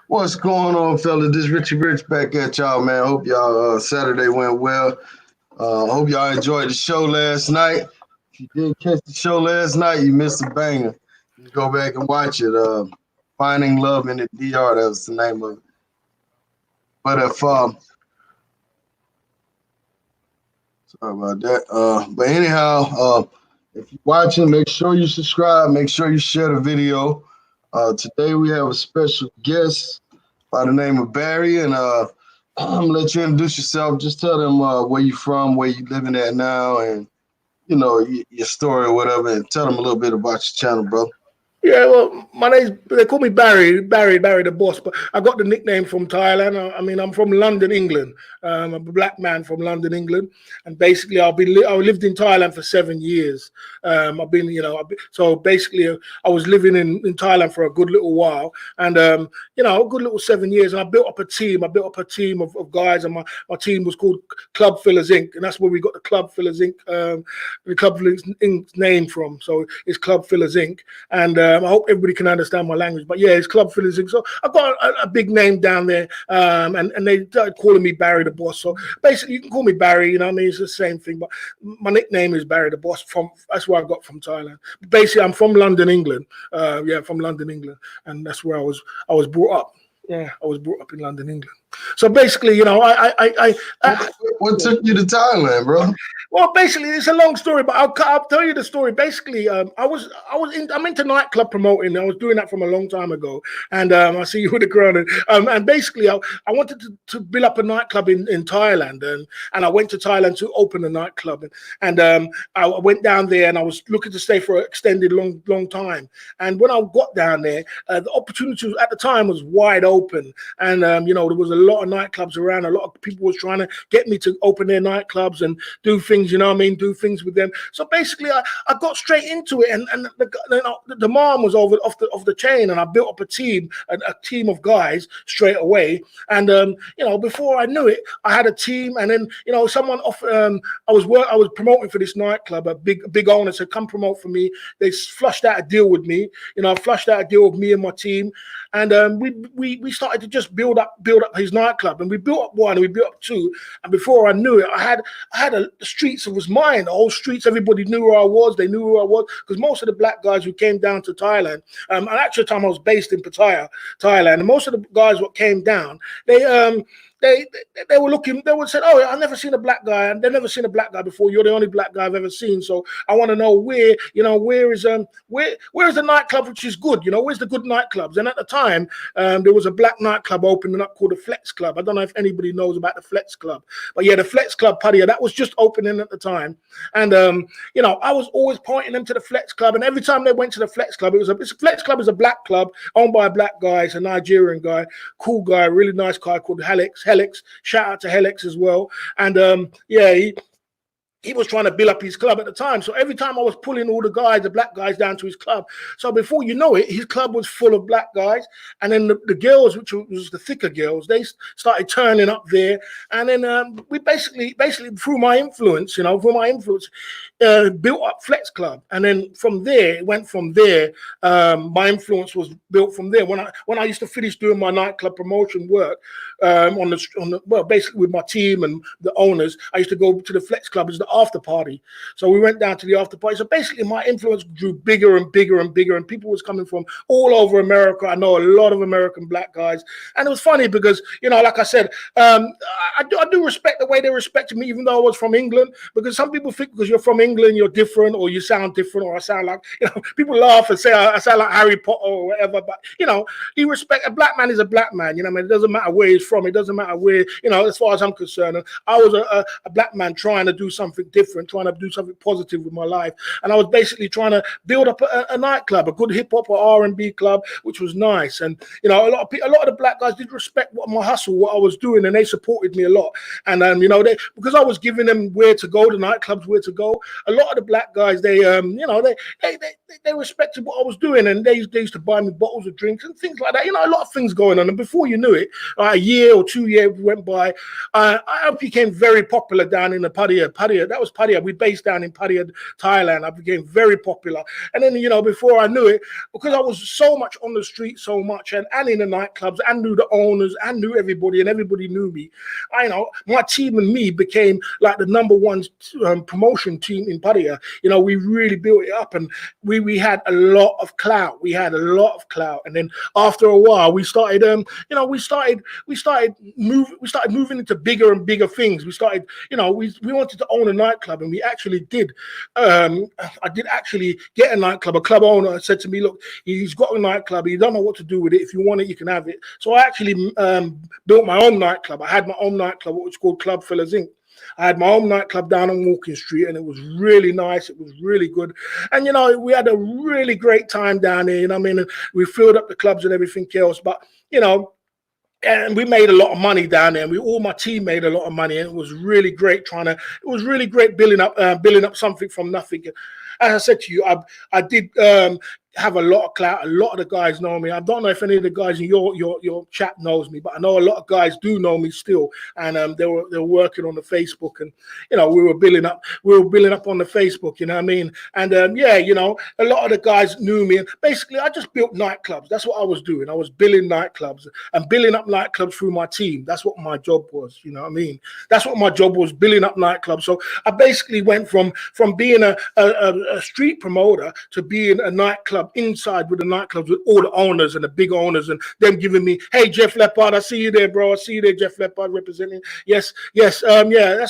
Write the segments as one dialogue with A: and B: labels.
A: What's going on, fella? This Richie Rich back at y'all, man. Hope y'all Saturday went well. Hope y'all enjoyed the show last night. If you didn't catch the show last night, you missed a banger. You go back and watch it. Finding Love in the DR, that was the name of it. But if sorry about that. But anyhow, if you're watching, make sure you subscribe. Make sure you share the video. Today we have a special guest by the name of Barry, and I'm gonna let you introduce yourself. Just tell them where you from, where you living at now, and your story or whatever, and tell them a little bit about your channel, bro.
B: Yeah, well, my name's, they call me Barry the boss, but I got the nickname from Thailand. I mean, I'm from London, England. I'm a black man from London, England, and basically, I lived in Thailand for 7 years. I've been, so basically, I was living in Thailand for a good little while, and a good little 7 years, and I built up a team. I built up a team of guys, and my team was called Club Fillers Inc., and that's where we got the Club Fillers Inc. The Club Fillers Inc. name from. So it's Club Fillers Inc. And I hope everybody can understand my language, but yeah, it's Club Fillers Inc. So I've got a big name down there, and they started calling me Barry the Boss. So basically, you can call me Barry. You know what I mean? It's the same thing, but my nickname is Barry the Boss. That's where I got from Thailand. Basically, I'm from London, England. From London, England, and that's where I was brought up. Yeah, I was brought up in London, England. So basically,
A: What took you to Thailand, bro?
B: well, basically, it's a long story, but I'll tell you the story. Basically, I'm into nightclub promoting. I was doing that from a long time ago, and I see you with the crown. And basically, I wanted to build up a nightclub in Thailand, and I went to Thailand to open a nightclub, and I went down there, and I was looking to stay for an extended long time. And when I got down there, the opportunity at the time was wide open, and there was a lot of nightclubs around. A lot of people was trying to get me to open their nightclubs and do things, do things with them. So basically, I got straight into it, and the demand was off the chain, and I built up a team of guys straight away. And before I knew it, I had a team, and then someone I was promoting for this nightclub. A big owner said, "Come promote for me." They flushed out a deal with me. Flushed out a deal with me and my team, and we started to just build up his nightclub, and we built up one, and we built up two, and before I knew it, I had the streets was mine. The whole streets, everybody knew who I was. They knew who I was, because most of the black guys who came down to Thailand, and actually, the time I was based in Pattaya, Thailand, and most of the guys what came down, they were looking. They would say, "Oh, I've never seen a black guy, and they've never seen a black guy before. You're the only black guy I've ever seen. So I want to know where is the nightclub which is good? Where's the good nightclubs?" And at the time, there was a black nightclub opening up called the Flex Club. I don't know if anybody knows about the Flex Club, but yeah, the Flex Club, Pattaya, that was just opening at the time. And I was always pointing them to the Flex Club, and every time they went to the Flex Club, Flex Club is a black club owned by a black guy. It's a Nigerian guy, cool guy, really nice guy called Helix. Shout out to Helix as well. And he was trying to build up his club at the time. So every time I was pulling all the black guys down to his club. So before you know it, his club was full of black guys. And then the girls, which was the thicker girls, they started turning up there. And then we basically through my influence, built up Flex Club. And then from there, it went from there. My influence was built from there. When I used to finish doing my nightclub promotion work, basically with my team and the owners, I used to go to the Flex Club as the after party. So we went down to the after party. So basically my influence grew bigger and bigger and bigger, and people was coming from all over America. I know a lot of American black guys. And it was funny because, like I said, I do respect the way they respected me, even though I was from England, because some people think because you're from England, you're different, or you sound different, or I sound like, people laugh and say I sound like Harry Potter or whatever. But, you respect, a black man is a black man. It doesn't matter where he's from. It doesn't matter where, as far as I'm concerned. And I was a black man trying to do something different, trying to do something positive with my life. And I was basically trying to build up a nightclub, a good hip hop or R&B club, which was nice. And, a lot of the black guys did respect my hustle, what I was doing, and they supported me a lot. And, because I was giving them where to go, the nightclubs, where to go, a lot of the black guys, they respected what I was doing, and they used to buy me bottles of drinks and things like that. A lot of things going on. And before you knew it, a year or 2 years went by, I became very popular down in the Pattaya. That was Pattaya. We based down in Pattaya, Thailand. I became very popular. And then, before I knew it, because I was so much on the street, so much, and in the nightclubs, and knew the owners, and knew everybody, and everybody knew me. My team and me became like the number one promotion team in Pattaya. We really built it up, and we had a lot of clout. We had a lot of clout, and then after a while, we started, we started moving into bigger and bigger things. We started, we wanted to own a nightclub, and we actually did. I did actually get a nightclub. A club owner said to me, "Look, he's got a nightclub. He don't know what to do with it. If you want it, you can have it." So I actually built my own nightclub. I had my own nightclub, what was called Club Fellas Inc. I had my own nightclub down on Walking Street, and it was really nice. It was really good. And, we had a really great time down there. We filled up the clubs and everything else. But, and we made a lot of money down there. And all my team made a lot of money. And it was really great building up something from nothing. As I said to you, I did have a lot of clout. A lot of the guys know me. I don't know if any of the guys in your chat knows me, but I know a lot of guys do know me still. And they were working on the Facebook, and we were building up on the Facebook. You know what I mean? And a lot of the guys knew me. And basically, I just built nightclubs. That's what I was doing. I was building nightclubs and building up nightclubs through my team. That's what my job was. You know what I mean? That's what my job was, building up nightclubs. So I basically went from being a street promoter to being a nightclub inside with the nightclubs, with all the owners and the big owners, and them giving me, "Hey, Jeff Leppard, I see you there, bro. I see you there, Jeff Leppard, representing." Yes. That's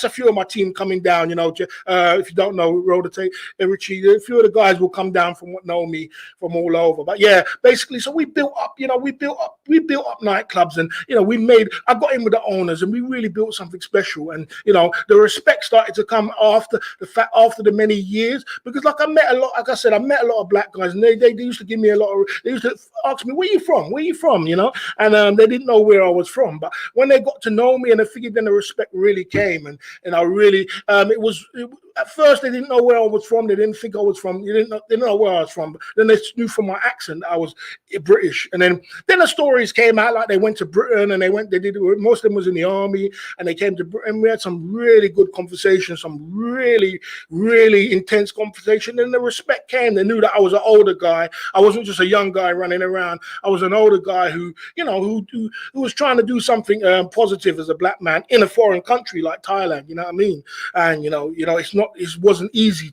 B: a few of my team coming down. If you don't know, Richie, a few of the guys will come down from what know me from all over. But yeah, basically, so we built up. We built up nightclubs, and I got in with the owners, and we really built something special. And the respect started to come after the many years, because like I met a lot of black guys, and they used to give me they used to ask me, where you from, and they didn't know where I was from. But when they got to know me and they figured, then the respect really came, and I really, at first they didn't know where I was from. They didn't think I was from, they didn't know where I was from, but then they knew from my accent that I was British. And then the stories came out, like they went to Britain, and most of them was in the army, and they came to Britain. We had some really good conversations, some really, really intense conversation. And the respect came. They knew that I was an older guy. I wasn't just a young guy running around. I was an older guy who was trying to do something positive as a black man in a foreign country like Thailand. You know what I mean? And it wasn't easy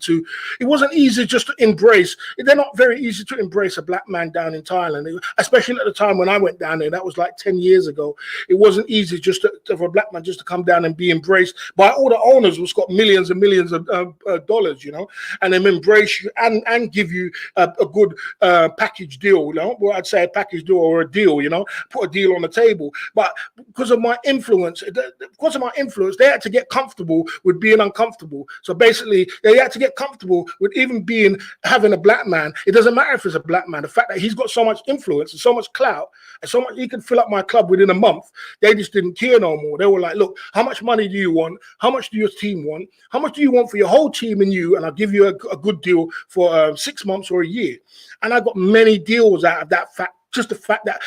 B: just to embrace. They're not very easy to embrace a black man down in Thailand, especially at the time when I went down there. That was like 10 years ago. It wasn't easy just for a black man just to come down and be embraced by all the owners who's got millions and millions of dollars, and then embrace you and give you a good package deal, well, I'd say a package deal or a deal, put a deal on the table. But because of my influence, they had to get comfortable with being uncomfortable. So basically, they had to get comfortable with even having a black man. It doesn't matter if it's a black man. The fact that he's got so much influence and so much clout and so much, he could fill up my club within a month. They just didn't care no more. They were like, "Look, how much money do you want? How much do your team want? How much do you want for your whole team and you? And I'll give you a good deal for 6 months or a year." And I got many deals out of that fact. Just the fact that,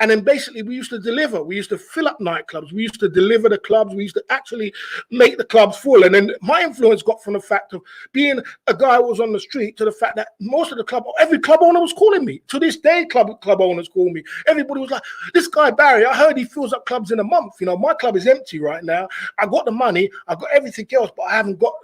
B: and then basically we used to deliver. We used to fill up nightclubs. We used to deliver the clubs. We used to actually make the clubs full. And then my influence got from the fact of being a guy who was on the street to the fact that every club owner was calling me. To this day, club owners call me. Everybody was like, "This guy Barry, I heard he fills up clubs in a month. My club is empty right now. I got the money, I got everything else, but I haven't got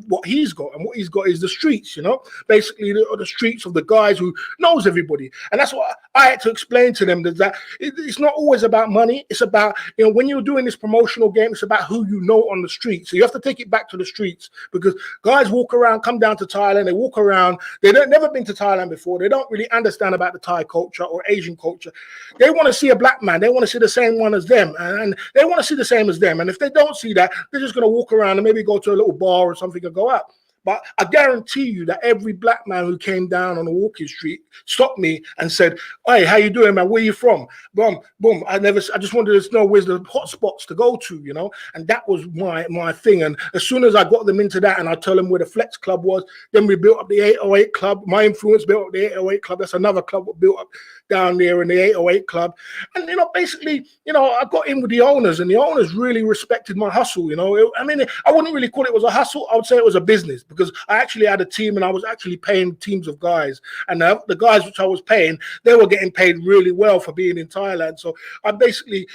B: what he's got. And what he's got is the streets. Basically the streets of the guys who knows everybody." And that's what I had to explain to them, that it's not always about money. It's about, when you're doing this promotional game, it's about who you know on the street. So you have to take it back to the streets, because guys walk around, come down to Thailand, they walk around, never been to Thailand before. They don't really understand about the Thai culture or Asian culture. They want to see a black man. They want to see the same one as them, and they want to see the same as them. And if they don't see that, they're just going to walk around and maybe go to a little bar or something and go out. But I guarantee you that every black man who came down on a Walking Street stopped me and said, "Hey, how you doing, man? Where you from?" Boom, boom. I just wanted to know where's the hot spots to go to, and that was my thing. And as soon as I got them into that, and I tell them where the Flex Club was, then we built up the 808 Club. My influence built up the 808 Club. That's another club that built up down there in the 808 club. And, basically, I got in with the owners, and the owners really respected my hustle. I mean, I wouldn't really call it was a hustle. I would say it was a business, because I actually had a team, and I was actually paying teams of guys. And the guys which I was paying, they were getting paid really well for being in Thailand. So I basically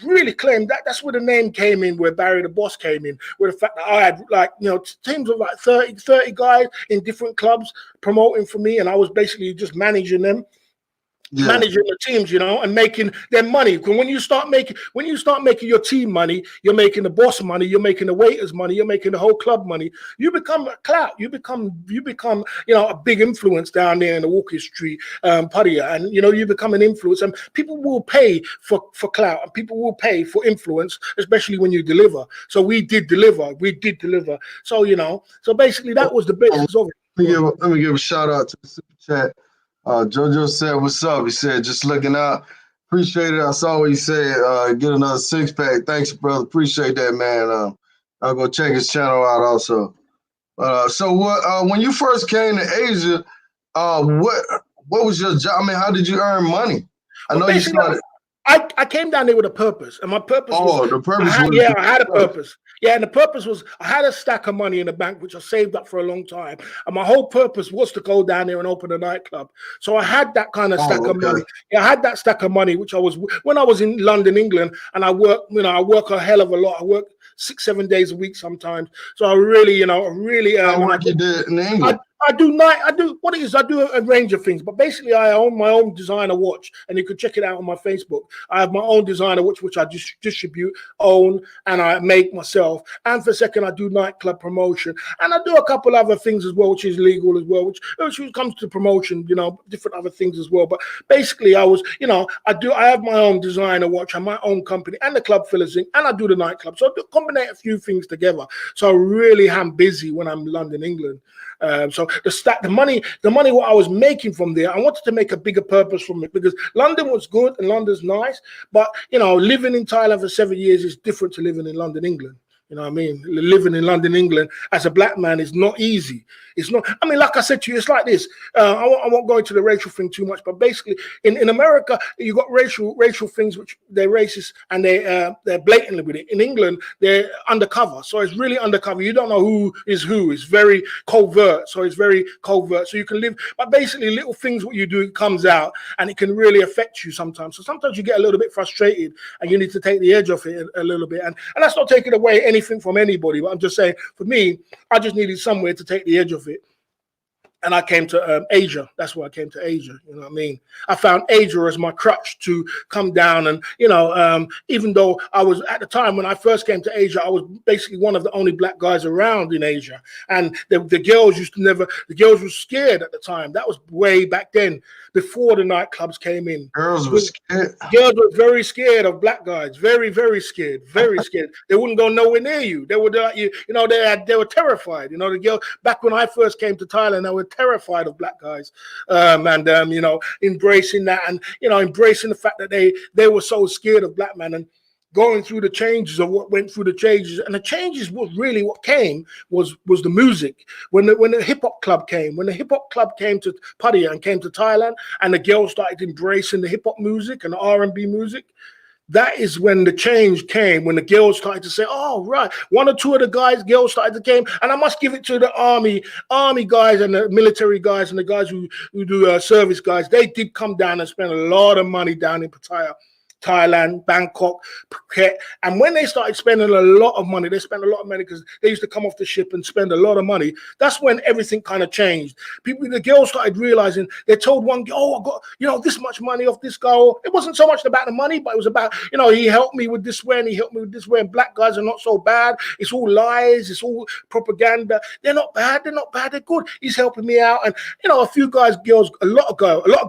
B: really claimed that's where the name came in, where Barry the Boss came in, where the fact that I had teams of like 30 guys in different clubs promoting for me, and I was basically just managing them. Yeah. Managing the teams, and making their money. Because when you start making your team money, you're making the boss money, you're making the waiters money, you're making the whole club money. You become a clout. You become a big influence down there in the Walker Street, Pattaya, and you become an influence. And people will pay for clout, and people will pay for influence, especially when you deliver. So we did deliver. So so basically that was the basis of it.
A: Let me give a shout out to the super chat. Jojo said, "What's up?" He said, "Just looking out. Appreciate it. I saw what he said. Get another 6-pack. Thanks, brother. Appreciate that, man. I'll go check his channel out also." So what? When you first came to Asia, what was your job? I mean, how did you earn money? I know you started.
B: I came down there with a purpose, and my purpose was...
A: the purpose
B: I had a purpose. Yeah, and the purpose was I had a stack of money in the bank, which I saved up for a long time. And my whole purpose was to go down there and open a nightclub. So I had that kind of stack of money. Yeah, I had that stack of money, which when I was in London, England, and I work a hell of a lot. I work 6-7 days a week sometimes. So I really,
A: how much you did in England?
B: I do what it is. I do a range of things, but basically I own my own designer watch, and you can check it out on my Facebook. I have my own designer watch, which I distribute, own, and I make myself. And for a second, I do nightclub promotion, and I do a couple other things as well, which is legal as well, which comes to promotion, different other things as well. But basically, I have my own designer watch and my own company and the club fillers thing, and I do the nightclub. So I do combine a few things together. So I really am busy when I'm in London, England. So the money what I was making from there, I wanted to make a bigger purpose from it, because London was good and London's nice, but living in Thailand for 7 years is different to living in London, England. You know what I mean? Living in London, England, as a black man is not easy. It's not. I mean, like I said to you, it's like this. I won't go into the racial thing too much, but basically, in America, you got racial things which they're racist and they're blatantly with it. In England, they're undercover, so it's really undercover. You don't know who is who. It's very covert, so it's very covert. So you can live, but basically, little things what you do, it comes out, and it can really affect you sometimes. So sometimes you get a little bit frustrated, and you need to take the edge off it a little bit. And that's not taking away anything from anybody, but I'm just saying, for me, I just needed somewhere to take the edge of it. And I came to Asia. That's why I came to Asia. You know what I mean? I found Asia as my crutch to come down. And, even though I was, at the time when I first came to Asia, I was basically one of the only black guys around in Asia. And the girls the girls were scared at the time. That was way back then, before the nightclubs came in.
A: Girls were scared.
B: Girls were very scared of black guys. Very, very scared. Very scared. They wouldn't go nowhere near you. They were like, they were terrified. The girl, back when I first came to Thailand, they were terrified of black guys, embracing that, and embracing the fact that they were so scared of black men, and going through the changes of what went through the changes. And the changes was really what came was the music. When the hip hop club came, to Pattaya and came to Thailand, and the girls started embracing the hip hop music and the R&B music. That is when the change came, when the girls started to say, "Oh, right." One or two of the girls started to come, and I must give it to the army guys and the military guys and the guys who do service guys. They did come down and spend a lot of money down in Pattaya, Thailand, Bangkok, Phuket. And when they started spending a lot of money, they spent a lot of money because they used to come off the ship and spend a lot of money. That's when everything kind of changed. The girls started realizing, they told one girl, "Oh, I got, this much money off this guy." It wasn't so much about the money, but it was about, he helped me with this way and he helped me with this way. And black guys are not so bad. It's all lies. It's all propaganda. They're not bad. They're good. He's helping me out. And, a few guys, girls, a lot of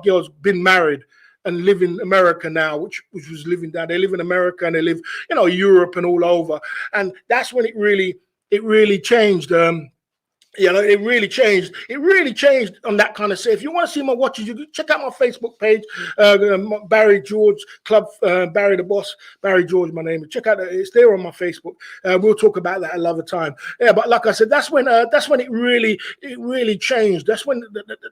B: girls been married and live in America now, which was living down. They live in America and they live, Europe and all over. And that's when it really changed. You know, it really changed. It really changed on that kind of say. If you want to see my watches, you can check out my Facebook page, Barry George Club, Barry the Boss, Barry George, my name. Check out it's there on my Facebook. We'll talk about that another time. Yeah, but like I said, that's when it really changed. That's when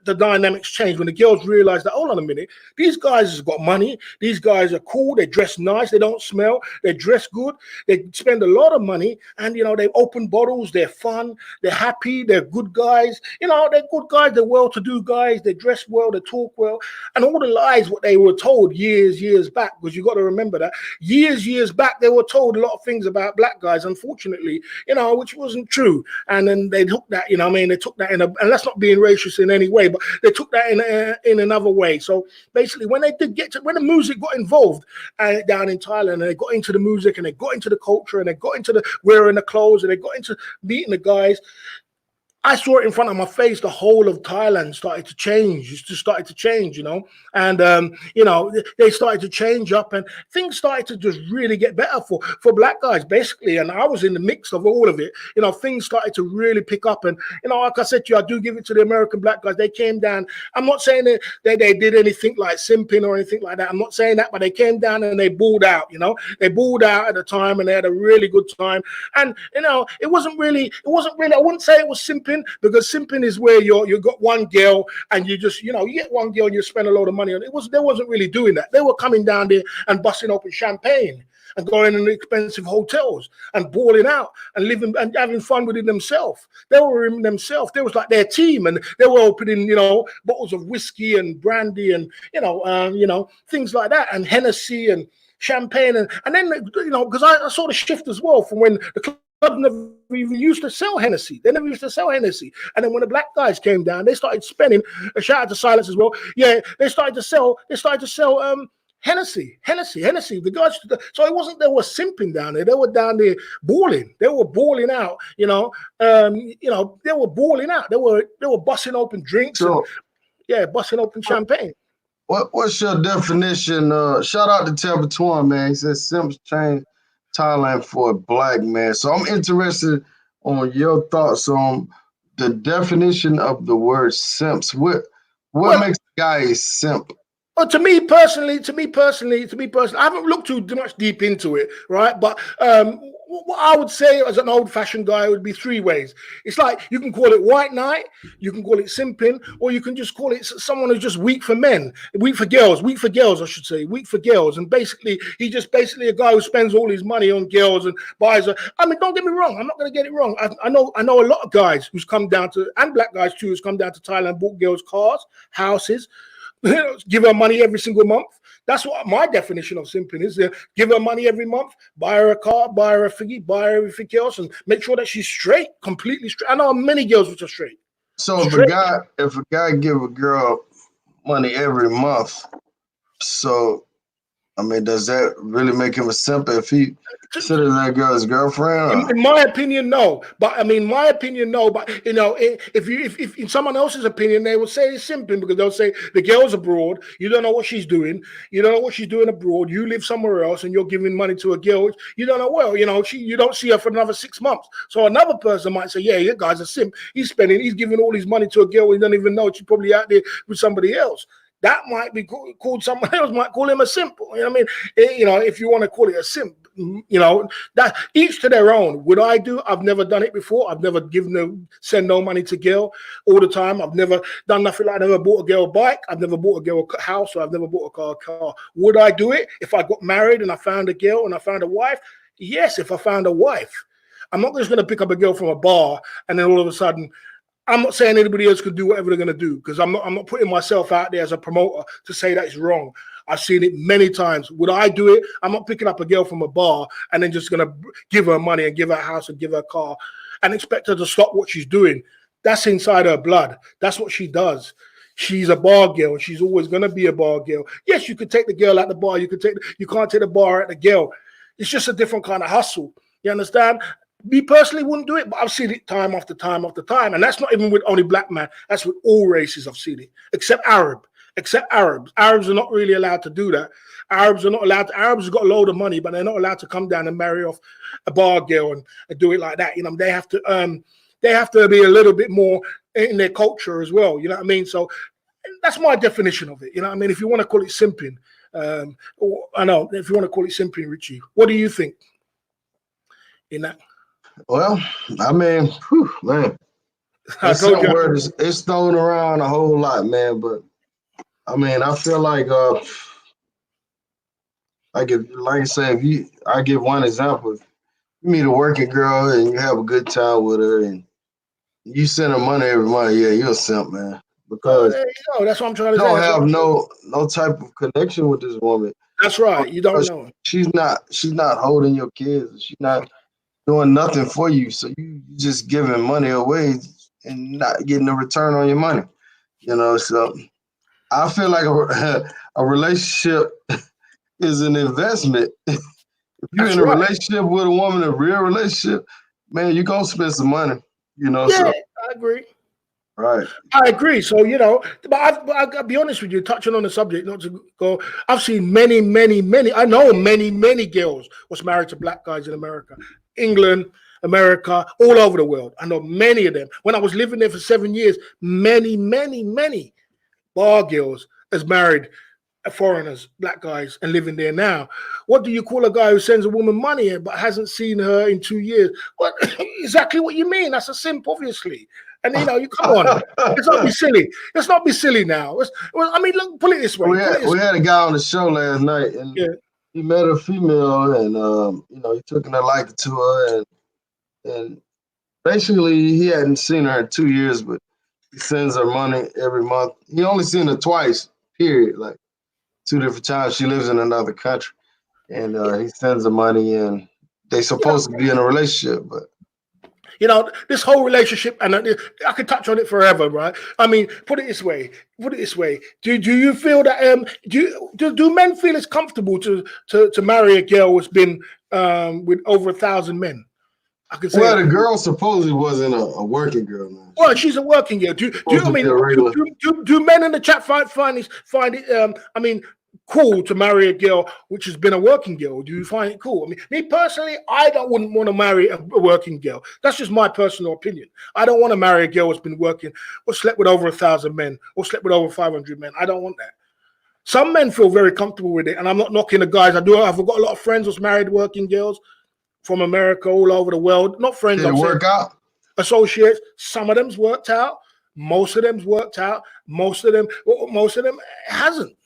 B: the dynamics changed. When the girls realized that, hold on a minute, these guys have got money. These guys are cool. They dress nice. They don't smell. They dress good. They spend a lot of money, and you know they open bottles. They're fun. They're happy. They're good guys, you know, they're good guys, they're well-to-do guys, they dress well, they talk well, and all the lies what they were told years back, because you got to remember that years back they were told a lot of things about black guys, unfortunately, you know, which wasn't true. And then they took that, you know, I mean, they took that and that's not being racist in any way, but they took that in another way. So basically, when they did when the music got involved down in Thailand, and they got into the music, and they got into the culture, and they got into the wearing the clothes, and they got into meeting the guys, I saw it in front of my face. The whole of Thailand started to change. It just started to change, you know, and you know, they started to change up, and things started to just really get better for black guys, basically. And I was in the mix of all of it. You know, things started to really pick up, and you know, like I said to you, I do give it to the American black guys. They came down. I'm not saying that they did anything like simping or anything like that. I'm not saying that, but they came down and they balled out. You know, they balled out at the time, and they had a really good time. And you know, it wasn't really. I wouldn't say it was simping, because simping is where you got one girl and you just, you know, you get one girl and you spend a lot of money on it. They wasn't really doing that. They were coming down there and busting open champagne and going in expensive hotels and balling out and living and having fun within themselves. They were in themselves. They was like their team, and they were opening, you know, bottles of whiskey and brandy and you know, things like that, and Hennessy and champagne, and then, you know, because I saw the shift as well from when the club never even used to sell Hennessy. They never used to sell Hennessy. And then when the black guys came down, they started spending. A shout out to Silence as well. Yeah, they started to sell Hennessy. The guys. So it wasn't they were simping down there. They were down there balling. They were balling out. You know, they were balling out. They were busting open drinks. So, busting open champagne.
A: What's your definition? Shout out to Tampa Twan, man. He says simps change Thailand for a black man. So I'm interested on your thoughts on the definition of the word simps. What makes a guy a simp?
B: Well, to me personally, I haven't looked too much deep into it, right? But what I would say as an old-fashioned guy would be three ways. It's like you can call it white knight, you can call it simping, or you can just call it someone who's just weak for men, weak for girls, I should say, weak for girls. And basically, he's just basically a guy who spends all his money on girls and buys a. I mean, don't get me wrong. I'm not going to get it wrong. I know a lot of guys who's come down to, and black guys too, who's come down to Thailand, bought girls cars, houses. Give her money every single month. That's what my definition of simping is. Give her money every month, buy her a car, buy her a figgy, buy her everything else, and make sure that she's straight, completely straight. I know many girls which are straight.
A: So if a guy give a girl money every month, so I mean, does that really make him a simp if he considers that girl his girlfriend?
B: In my opinion, no. But I mean, But you know, if in someone else's opinion, they will say it's simping, because they'll say the girl's abroad. You don't know what she's doing. You don't know what she's doing abroad. You live somewhere else, and you're giving money to a girl. You don't know. Well, you know, you don't see her for another 6 months. So another person might say, yeah, that guy's a simp. He's giving all his money to a girl. He doesn't even know she's probably out there with somebody else. That might be called, someone else might call him a simp. You know what I mean? You know, if you want to call it a simp, you know, that each to their own. Would I do? I've never done it before. I've never send no money to girl all the time. I've never done nothing like that. I've never bought a girl a bike. I've never bought a girl a house, or I've never bought a car. Would I do it if I got married and I found a girl and I found a wife? Yes, if I found a wife. I'm not just going to pick up a girl from a bar and then all of a sudden. I'm not saying anybody else could do whatever they're going to do, because I'm not putting myself out there as a promoter to say that it's wrong. I've seen it many times. Would I do it? I'm not picking up a girl from a bar and then just going to give her money and give her a house and give her a car and expect her to stop what she's doing. That's inside her blood. That's what she does. She's a bar girl. She's always going to be a bar girl. Yes, you could take the girl at the bar. You can't take the bar at the girl. It's just a different kind of hustle. You understand? Me personally wouldn't do it, but I've seen it time after time after time. And that's not even with only black men. That's with all races I've seen it, except Arabs. Arabs are not really allowed to do that. Arabs have got a load of money, but they're not allowed to come down and marry off a bar girl and do it like that. You know, they have to they have to be a little bit more in their culture as well. You know what I mean? So that's my definition of it. You know what I mean? If you want to call it simping, or, I know if you want to call it simping, Richie, what do you think in that?
A: Well, I mean, whew, man,
B: I
A: that
B: told
A: simp
B: you.
A: word is it's thrown around a whole lot, man. But I mean, I feel like I say, I give one example. If you meet a working girl and you have a good time with her, and you send her money every month, yeah, you're a simp, man,
B: Oh,
A: because
B: there you go. That's what I'm trying to
A: you
B: say.
A: don't
B: That's what
A: have
B: I'm saying.
A: no type of connection with this woman.
B: That's right. You don't
A: Because
B: know.
A: she's not holding your kids. She's not doing nothing for you. So you just giving money away and not getting a return on your money. So I feel like a relationship is an investment. If you're
B: That's
A: in a
B: right.
A: relationship with a woman, a real relationship, man, you're gonna spend some money.
B: Yeah,
A: So
B: I agree.
A: right.
B: I agree. So but I gotta be honest with you. Touching on the subject, not to go. I've seen many, many, many. I know many, many girls was married to black guys in America, England, America, all over the world. I know many of them. When I was living there for 7 years, many, many, many bar girls is married foreigners, black guys, and living there now. What do you call a guy who sends a woman money but hasn't seen her in 2 years? What exactly what you mean? That's a simp, obviously. And you come on, let's not be silly. Let's not be silly now. I mean, look, put it this way.
A: we
B: Put
A: had
B: it this
A: we
B: way.
A: had a guy on the show last night, and
B: Yeah.
A: he met a female, and he took a liking to her, and basically he hadn't seen her in 2 years, but he sends her money every month. He only seen her twice, period, like two different times. She lives in another country, and he sends her money, and they
B: You know,
A: supposed to be in a relationship, but
B: this whole relationship, and I could touch on it forever, right? I mean, put it this way. Put it this way. Do you feel that do men feel it's comfortable to marry a girl who's been with over 1,000 men? I can say
A: well,
B: that.
A: the girl supposedly wasn't a working girl, man.
B: Well, she's a working girl.
A: Supposed
B: I
A: to be
B: mean
A: a regular.
B: do men in the chat find it I mean cool to marry a girl which has been a working girl? Do you find it cool? I mean, me personally, wouldn't want to marry a working girl. That's just my personal opinion. I don't want to marry a girl that's been working or slept with over 1,000 men or slept with over 500 men. I don't want that. Some men feel very comfortable with it, and I'm not knocking the guys. I've got a lot of friends who's married working girls from America, all over the world. Not friends,
A: Did it
B: I'm saying
A: work out?
B: associates. Some of them's worked out. Most of them's worked out. Most of them hasn't.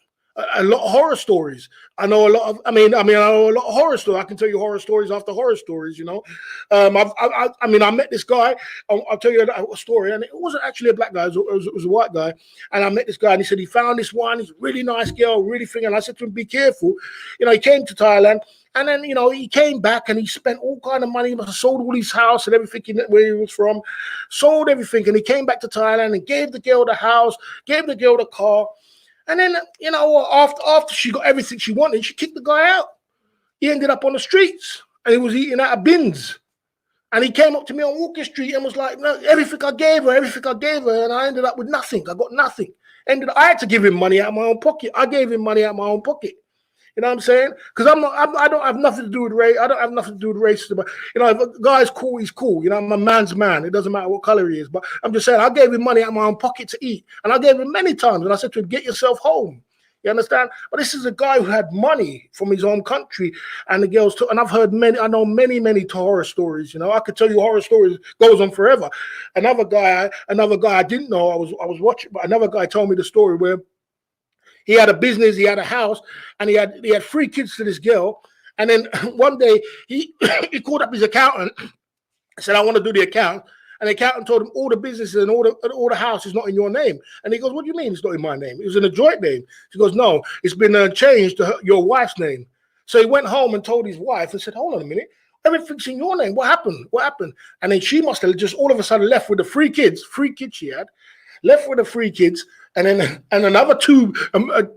B: A lot of horror stories. I know a lot of. I know a lot of horror stories. I can tell you horror stories after horror stories. I met this guy. I'll tell you a story, and it wasn't actually a black guy. It was a white guy, and I met this guy, and he said he found this one. He's a really nice girl, really thing. And I said to him, "Be careful." He came to Thailand. And then, he came back and he spent all kind of money. He must have sold all his house and everything where he was from, sold everything. And he came back to Thailand and gave the girl the house, gave the girl the car. And then, after she got everything she wanted, she kicked the guy out. He ended up on the streets and he was eating out of bins. And he came up to me on Walker Street and was like, "No, everything I gave her. And I ended up with nothing. I got nothing. I had to give him money out of my own pocket. I gave him money out of my own pocket. You know what I'm saying? Because I don't have nothing to do with race. I don't have nothing to do with racism. If a guy's cool, he's cool. I'm a man's man. It doesn't matter what color he is. But I'm just saying, I gave him money out of my own pocket to eat. And I gave him many times. And I said to him, get yourself home. You understand? But this is a guy who had money from his own country. And the girls took, and I know many, many horror stories. I could tell you horror stories, goes on forever. Another guy I didn't know, I was watching, but another guy told me the story where he had a business, he had a house, and he had 3 kids to this girl. And then one day he called up his accountant and said, "I want to do the account." And the accountant told him all the businesses and all the house is not in your name. And he goes, "What do you mean it's not in my name? It was in a joint name." She goes, "No, it's been changed to your wife's name." So he went home and told his wife and said, "Hold on a minute. Everything's in your name. What happened? What happened?" And then she must have just all of a sudden left with the 3 kids she had, left with the 3 kids. And another 2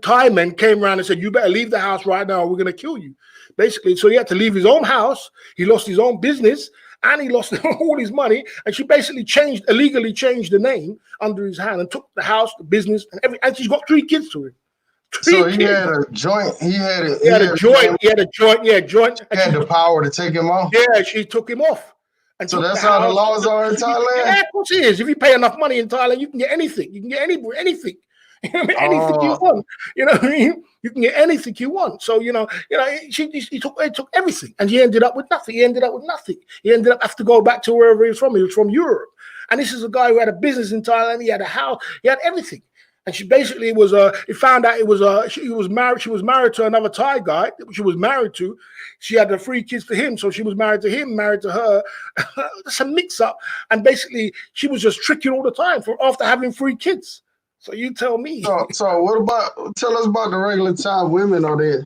B: Thai men came around and said, "You better leave the house right now, or we're going to kill you." Basically, so he had to leave his own house. He lost his own business, and he lost all his money. And she basically illegally changed the name under his hand and took the house, the business, and everything. And she's got 3 kids to him.
A: So he had a joint. He had
B: a joint. Yeah, joint.
A: He had the power to take him off.
B: Yeah, she took him off. and
A: So
B: took the
A: that's how the
B: house.
A: laws are in Thailand?
B: Yeah, of course it is. If you pay enough money in Thailand, you can get anything. You can get anything. Anything you
A: Oh,
B: want. You know what I mean? You can get anything you want. So he took everything, and he ended up with nothing. He ended up with nothing. He ended up having to go back to wherever he was from. He was from Europe, and this is a guy who had a business in Thailand. He had a house. He had everything. And she basically was he found out she was married to another Thai guy that she was married to. She had the 3 kids to him, so she was married to him, married to her. It's a mix up, and basically she was just tricking all the time after having 3 kids. So you tell me.
A: so what about, tell us about the regular Thai women? Are they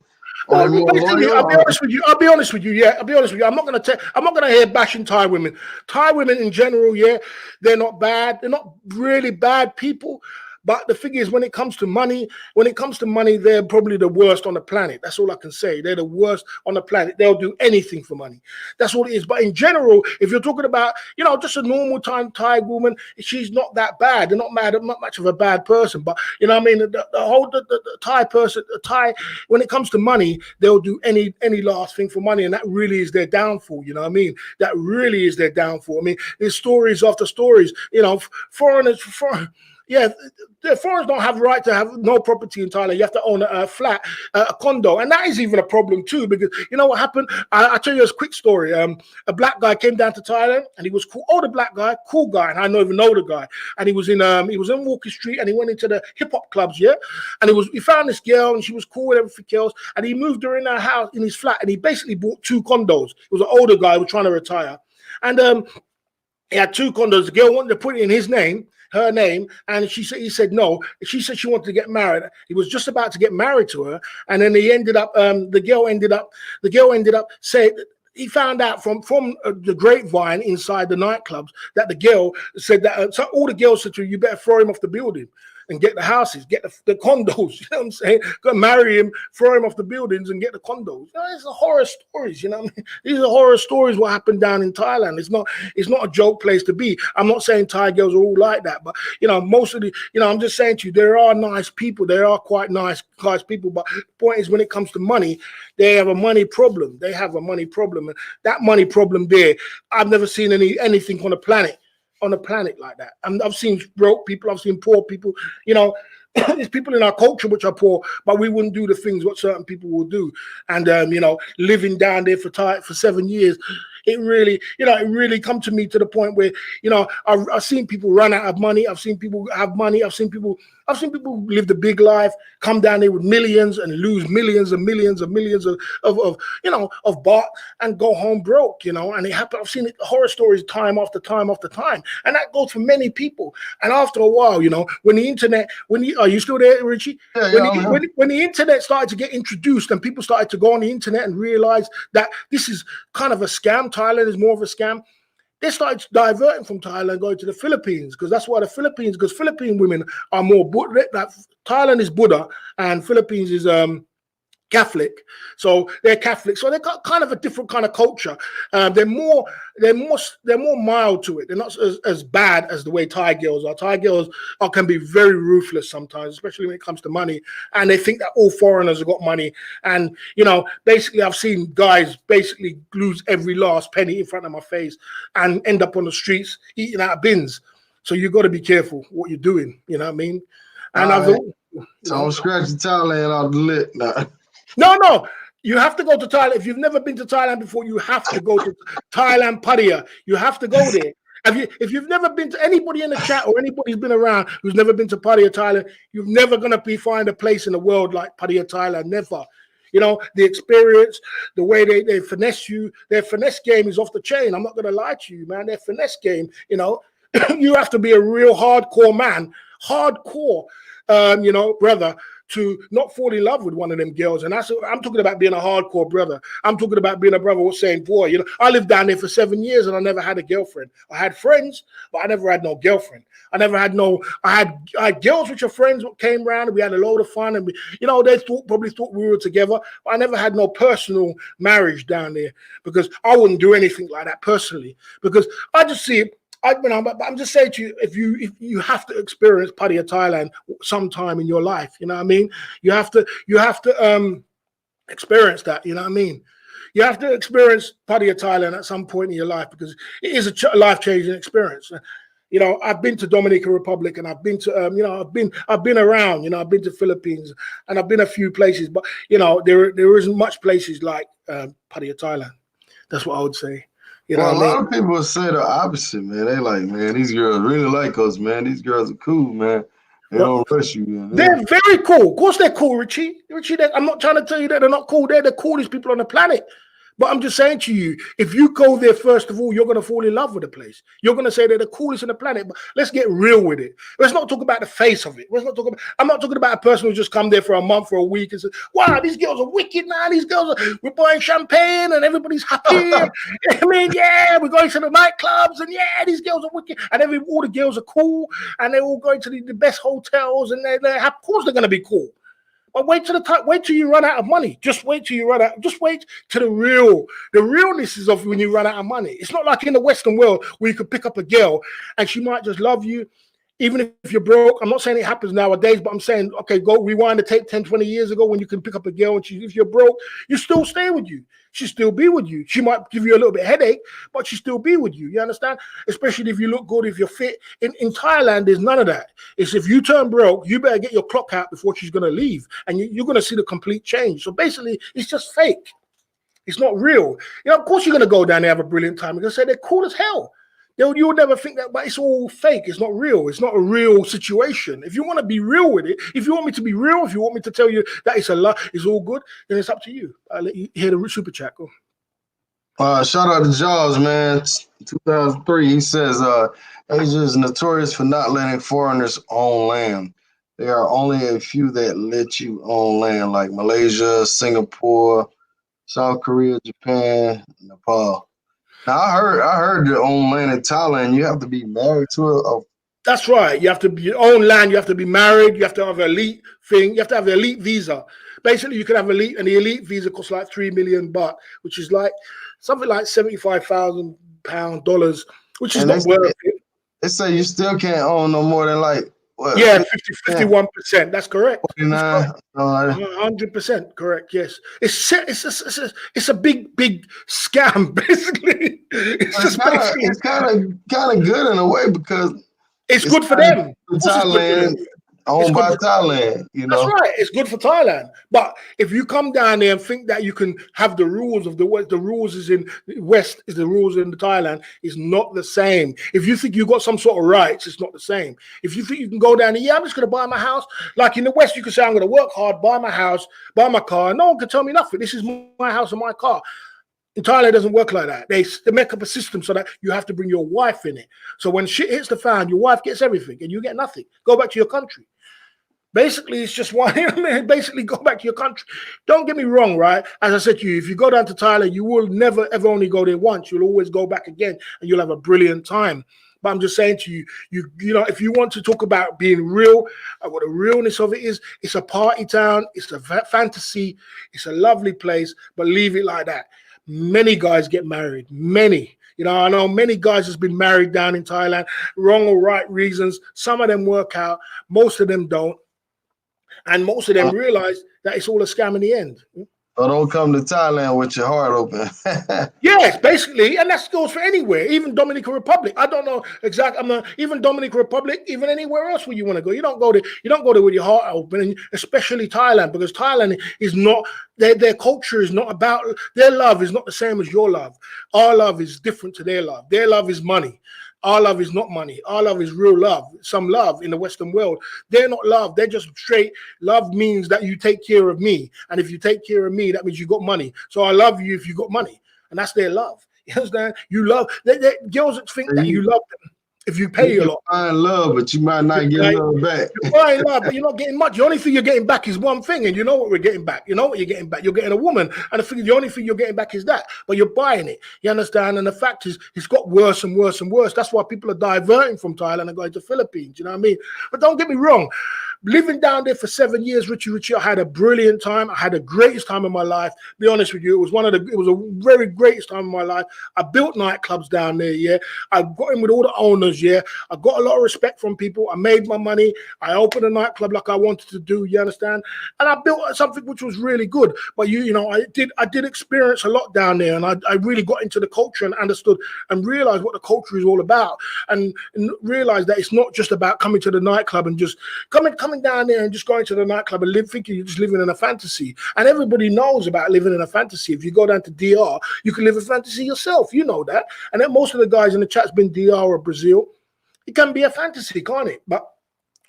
B: Well,
A: more
B: basically,
A: loyal?
B: I'll be honest with you. I'll be honest with you. Yeah, I'll be honest with you. I'm not gonna hear bashing Thai women. Thai women in general, yeah, they're not bad. They're not really bad people. But the thing is, when it comes to money, they're probably the worst on the planet. That's all I can say. They're the worst on the planet. They'll do anything for money. That's all it is. But in general, if you're talking about, just a normal Thai woman, she's not that bad. They're not mad. Not much of a bad person. But you know what I mean? The Thai person, when it comes to money, they'll do any last thing for money, and that really is their downfall. You know what I mean? That really is their downfall. I mean, there's stories after stories. Foreigners. Yeah, the foreigners don't have the right to have no property in Thailand. You have to own a flat, a condo, and that is even a problem too. Because you know what happened? I'll tell you a quick story. A black guy came down to Thailand, and he was cool. Older black guy, cool guy, and I don't even know the guy. And he was in Walker Street, and he went into the hip hop clubs, yeah. And he found this girl, and she was cool and everything else. And he moved her in her house, in his flat, and he basically bought 2 condos. He was an older guy who was trying to retire, and he had 2 condos. The girl wanted to put it in her name, and he said no. She said she wanted to get married. He was just about to get married to her, and then he ended up. The girl ended up saying. He found out from the grapevine inside the nightclubs that the girl said that so all the girls said to her, "You better throw him off the building and get the houses, get the condos." You know what I'm saying? Go marry him, throw him off the buildings, and get the condos. It's horror stories. You know what I mean? These are horror stories. What happened down in Thailand? It's not a joke place to be. I'm not saying Thai girls are all like that, but most of the I'm just saying to you, there are nice people. There are quite nice people, but the point is, when it comes to money, they have a money problem. They have a money problem, and that money problem there, I've never seen anything on the planet like that. I've seen broke people, I've seen poor people. There's people in our culture which are poor, but we wouldn't do the things what certain people will do. And living down there for 7 years, it really come to me to the point where I've seen people run out of money. I've seen people have money. I've seen people live the big life, come down there with millions and lose millions and millions and millions of baht and go home broke. And it happened. I've seen it, horror stories time after time after time, and that goes for many people. And after a while, when the internet, are you still there, Richie?
A: Yeah,
B: When the internet started to get introduced and people started to go on the internet and realize that this is kind of a scam, Thailand is more of a scam, they started diverting from Thailand, going to the Philippines, because that's why because Philippine women are more like Thailand is Buddha and Philippines is Catholic, so they're Catholic, so they've got kind of a different kind of culture. They're more mild to it. They're not as bad as the way Thai girls are. Thai girls can be very ruthless sometimes, especially when it comes to money, and they think that all foreigners have got money. And basically, I've seen guys basically lose every last penny in front of my face and end up on the streets eating out of bins. So you've got to be careful what you're doing. You know what I mean? And
A: so I'm scratching Thailand off the list now.
B: No. You have to go to Thailand. If you've never been to Thailand before, you have to go to Thailand, Pattaya. You have to go there. If you've never been to, anybody in the chat or anybody who's been around who's never been to Pattaya, Thailand, you're never going to find a place in the world like Pattaya, Thailand. Never. The experience, the way they finesse you, their finesse game is off the chain. I'm not going to lie to you, man. Their finesse game, you have to be a real hardcore man, brother, to not fall in love with one of them girls. And I'm talking about being a hardcore brother. I'm talking about being a brother who's saying, boy, I lived down there for 7 years and I never had a girlfriend. I had friends, but I never had no girlfriend. I had girls which are friends who came around and we had a load of fun, and they probably thought we were together, but I never had no personal marriage down there, because I wouldn't do anything like that personally, because I just see it. I'm just saying to you, if you have to experience Pattaya, Thailand sometime in your life, you know what I mean? You have to experience that, you know what I mean? You have to experience Pattaya, Thailand at some point in your life because it is a life-changing experience. You know, I've been to Dominican Republic and I've been to, you know, I've been around. You know, I've been to Philippines and I've been a few places, but you know, there isn't much places like Pattaya, Thailand. That's what I would say. You know
A: Well, a
B: what I mean?
A: lot of people say the opposite, man. They like, man, these girls really like us, man. These girls are cool, man. They
B: Well,
A: don't rush you, man.
B: they're very cool. Of course, they're cool, Richie. Richie, I'm not trying to tell you that they're not cool. They're the coolest people on the planet. But I'm just saying to you, if you go there, first of all, you're going to fall in love with the place. You're going to say they're the coolest on the planet. But let's get real with it. Let's not talk about the face of it. Let's not talk about. I'm not talking about a person who just come there for a month or a week and say, "Wow, these girls are wicked now. These girls we're buying champagne and everybody's happy." I mean, yeah, we're going to the nightclubs and yeah, these girls are wicked and all the girls are cool and they're all going to the best hotels and of course they're going to be cool. But wait till you run out of money. Just wait till you run out. Just wait to the realness is of when you run out of money. It's not like in the Western world where you could pick up a girl and she might just love you, even if you're broke. I'm not saying it happens nowadays, but I'm saying, okay, go rewind the tape 10, 20 years ago when you can pick up a girl and if you're broke, you still stay with you. She'll still be with you. She might give you a little bit of headache, but she'll still be with you. You understand? Especially if you look good, if you're fit. In Thailand, there's none of that. It's if you turn broke, you better get your clock out before she's going to leave. And you're going to see the complete change. So basically, it's just fake. It's not real. You know, of course, you're going to go down there and have a brilliant time. You're going to say they're cool as hell. You'll never think that, but it's all fake. It's not real. It's not a real situation. If you want to be real with it, if you want me to be real, if you want me to tell you that it's a lot, it's all good, then it's up to you. I'll let you hear the super chat. Go.
A: Shout out to Jaws, man. 2003. He says, Asia is notorious for not letting foreigners own land. There are only a few that let you own land, like Malaysia, Singapore, South Korea, Japan, Nepal. Now I heard to own land in Thailand, you have to be married to a.
B: That's right. You have to be own land. You have to be married. You have to have an elite thing. You have to have an elite visa. Basically, you can have elite, and the elite visa costs like 3 million baht, which is like something like $75,000, which is not worth it.
A: They say you still can't own no more than like what?
B: Yeah, 51%. That's correct.
A: 49.
B: 100% correct. Yes, it's a big scam. Basically,
A: it's kind of good in a way because
B: it's good for them.
A: Thailand, owned by Thailand. You know,
B: that's right. It's good for Thailand. But if you come down there and think that you can have the rules of the West, the rules is in the West is the rules in Thailand is not the same. If you think you got some sort of rights, it's not the same. If you think you can go down there, yeah, I'm just going to buy my house. Like in the West, you can say I'm going to work hard, buy my house, buy my car. No one can tell me nothing. This is my house and my car. In Thailand, it doesn't work like that. They make up a system so that you have to bring your wife in it. So when shit hits the fan, your wife gets everything and you get nothing. Go back to your country. Basically, it's just one. Basically, go back to your country. Don't get me wrong, right? As I said to you, if you go down to Thailand, you will never, ever only go there once. You'll always go back again and you'll have a brilliant time. But I'm just saying to you, you know, if you want to talk about being real, what the realness of it is, it's a party town. It's a fantasy. It's a lovely place, but leave it like that. Many guys get married. Many. You know, I know many guys has been married down in Thailand, wrong or right reasons. Some of them work out. Most of them don't. And most of them realize that it's all a scam in the end.
A: So don't come to Thailand with your heart open.
B: Yes, basically, and that goes for anywhere, even Dominican Republic. I don't know exactly. Even Dominican Republic, even anywhere else where you want to go. You don't go there. You don't go there with your heart open, and especially Thailand, because Thailand is not their culture is not about their love is not the same as your love. Our love is different to their love. Their love is money. Our love is not money. Our love is real love. Some love in the Western world. They're not love. They're just straight. Love means that you take care of me. And if you take care of me, that means you got money. So I love you if you got money. And that's their love. You understand? You love. Girls think that you love them if you pay a lot.
A: You find love, but you might not get love back.
B: You find love, but you're not getting much. The only thing you're getting back is one thing, and you know what we're getting back. You know what you're getting back. You're getting a woman, and the only thing you're getting back is that. But you're buying it. You understand? And the fact is, it's got worse and worse and worse. That's why people are diverting from Thailand and going to Philippines. You know what I mean? But don't get me wrong. living down there for 7 years, Richie, I had a brilliant time. I had the greatest time of my life. Be honest with you, it was a very greatest time of my life. I built nightclubs down there. Yeah, I got in with all the owners. Yeah, I got a lot of respect from people. I made my money. I opened a nightclub like I wanted to do. You understand? And I built something which was really good. But I did experience a lot down there, and I really got into the culture and understood and realized what the culture is all about, and realized that it's not just about coming to the nightclub and just coming down there and just going to the nightclub and thinking you're just living in a fantasy. And everybody knows about living in a fantasy. If you go down to DR, you can live a fantasy yourself. You know that. And then most of the guys in the chat's been DR or Brazil. It can be a fantasy, can't it? But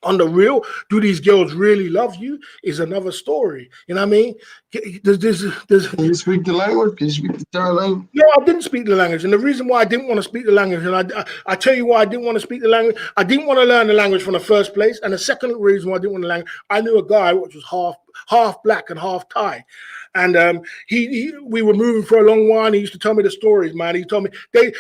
B: on the real, do these girls really love you is another story. You know what I mean?
A: Can you speak the language? Can you speak the Thai language?
B: No, I didn't speak the language. And the reason why I didn't want to speak the language, and I tell you why I didn't want to speak the language, I didn't want to learn the language from the first place. And the second reason why I didn't want to learn, I knew a guy which was half black and half Thai. And we were moving for a long while. And he used to tell me the stories, man. He told me he